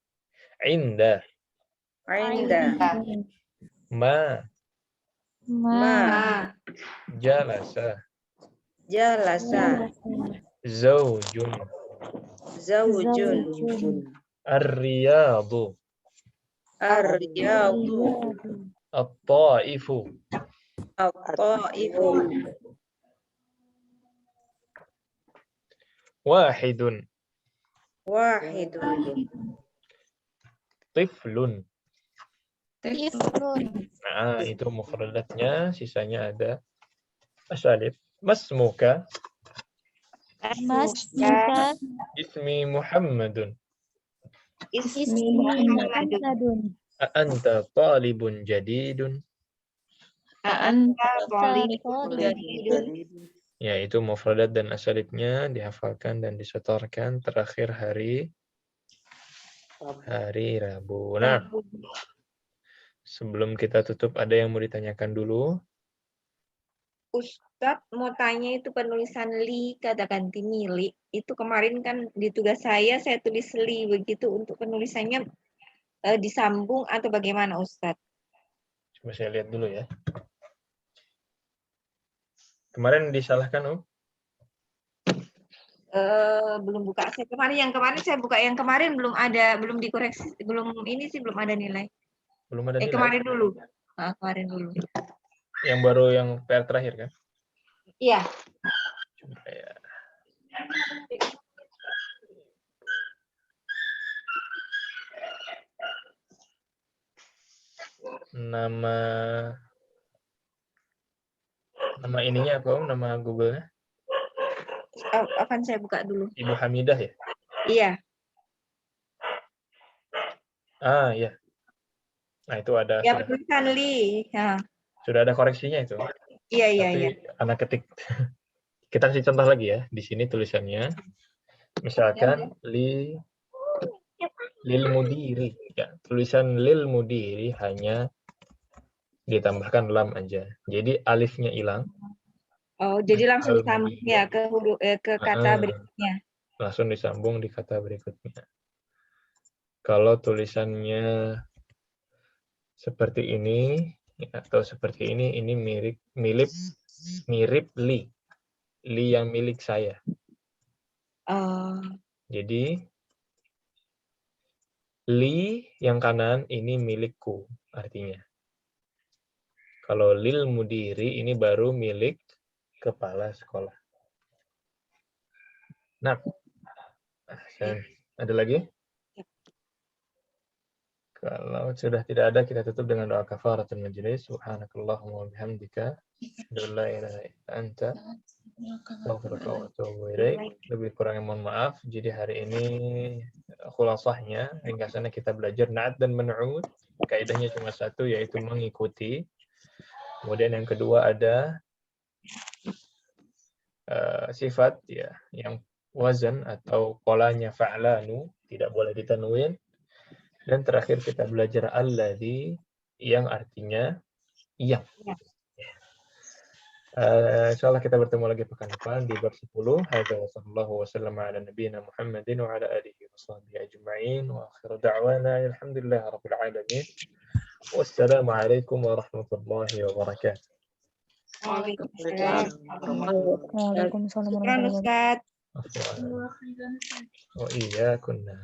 Inda. Ma. Jalasa. Zawjun. Ar-riyadu. At-ta'ifu. Wahidun. Tiflun. Nah, itu mufradatnya, sisanya ada asalib. Masmuka. Ismi Muhammadun. Anta talibun jadidun. Ya, itu mufradat dan asalibnya dihafalkan dan disetorkan terakhir hari Rabu. Nah, sebelum kita tutup, ada yang mau ditanyakan dulu? Ustadz mau tanya itu penulisan li kata ganti milik. Itu kemarin kan di tugas saya tulis li begitu, untuk penulisannya disambung atau bagaimana Ustadz? Coba saya lihat dulu ya. Kemarin disalahkan, Belum buka. Yang kemarin saya buka yang kemarin belum ada, belum dikoreksi, belum ini sih belum ada nilai. Belum ada nilai. Kemarin dulu. Kemarin dulu. Yang baru yang PR terakhir kan? Iya. Coba ya. Nama ininya apa, Nama Google-nya? Akan saya buka dulu. Ibu Hamidah ya? Iya. Iya. Nah, itu ada. Ya, penulisan li. Sudah ada koreksinya itu. Iya. Tapi anak ketik. Kita kasih contoh lagi ya. Di sini tulisannya. Misalkan lil mudiri. Ya, tulisan lil mudiri hanya ditambahkan lam aja. Jadi alifnya hilang. Oh, jadi langsung disambung ya ke huruf ke kata berikutnya. Langsung disambung di kata berikutnya. Kalau tulisannya seperti ini atau seperti ini mirip li yang milik saya. Jadi li yang kanan ini milikku artinya. Kalau lil mudiri ini baru milik kepala sekolah. Nah, ada lagi? Kalau sudah tidak ada, kita tutup dengan doa kafaratul majlis. Subhanakallahumma wa bihamdika, asyhadu an la ilaha illa anta, astaghfiruka wa atubu ilaik. Lebih kurangnya mohon maaf. Jadi hari ini khulasahnya, ringkasannya kita belajar na'at dan man'ud. Kaidahnya cuma satu, yaitu mengikuti. Kemudian yang kedua ada sifat ya yang wazan atau polanya fa'lanu, tidak boleh ditanwin. Dan terakhir kita belajar alladzi yang artinya yang. Insyaallah kita bertemu lagi pekan depan di bab 10. Hadza wa sallallahu wasallam ala nabiyyina Muhammadin wa ala alihi washabbihi ajma'in wa akhiru da'wana alhamdulillahi rabbil alamin. Wassalamu alaikum warahmatullahi wabarakatuh. Waalaikumsalam. Waalaikumsalam warahmatullahi wabarakatuh. Oh iya, kunna.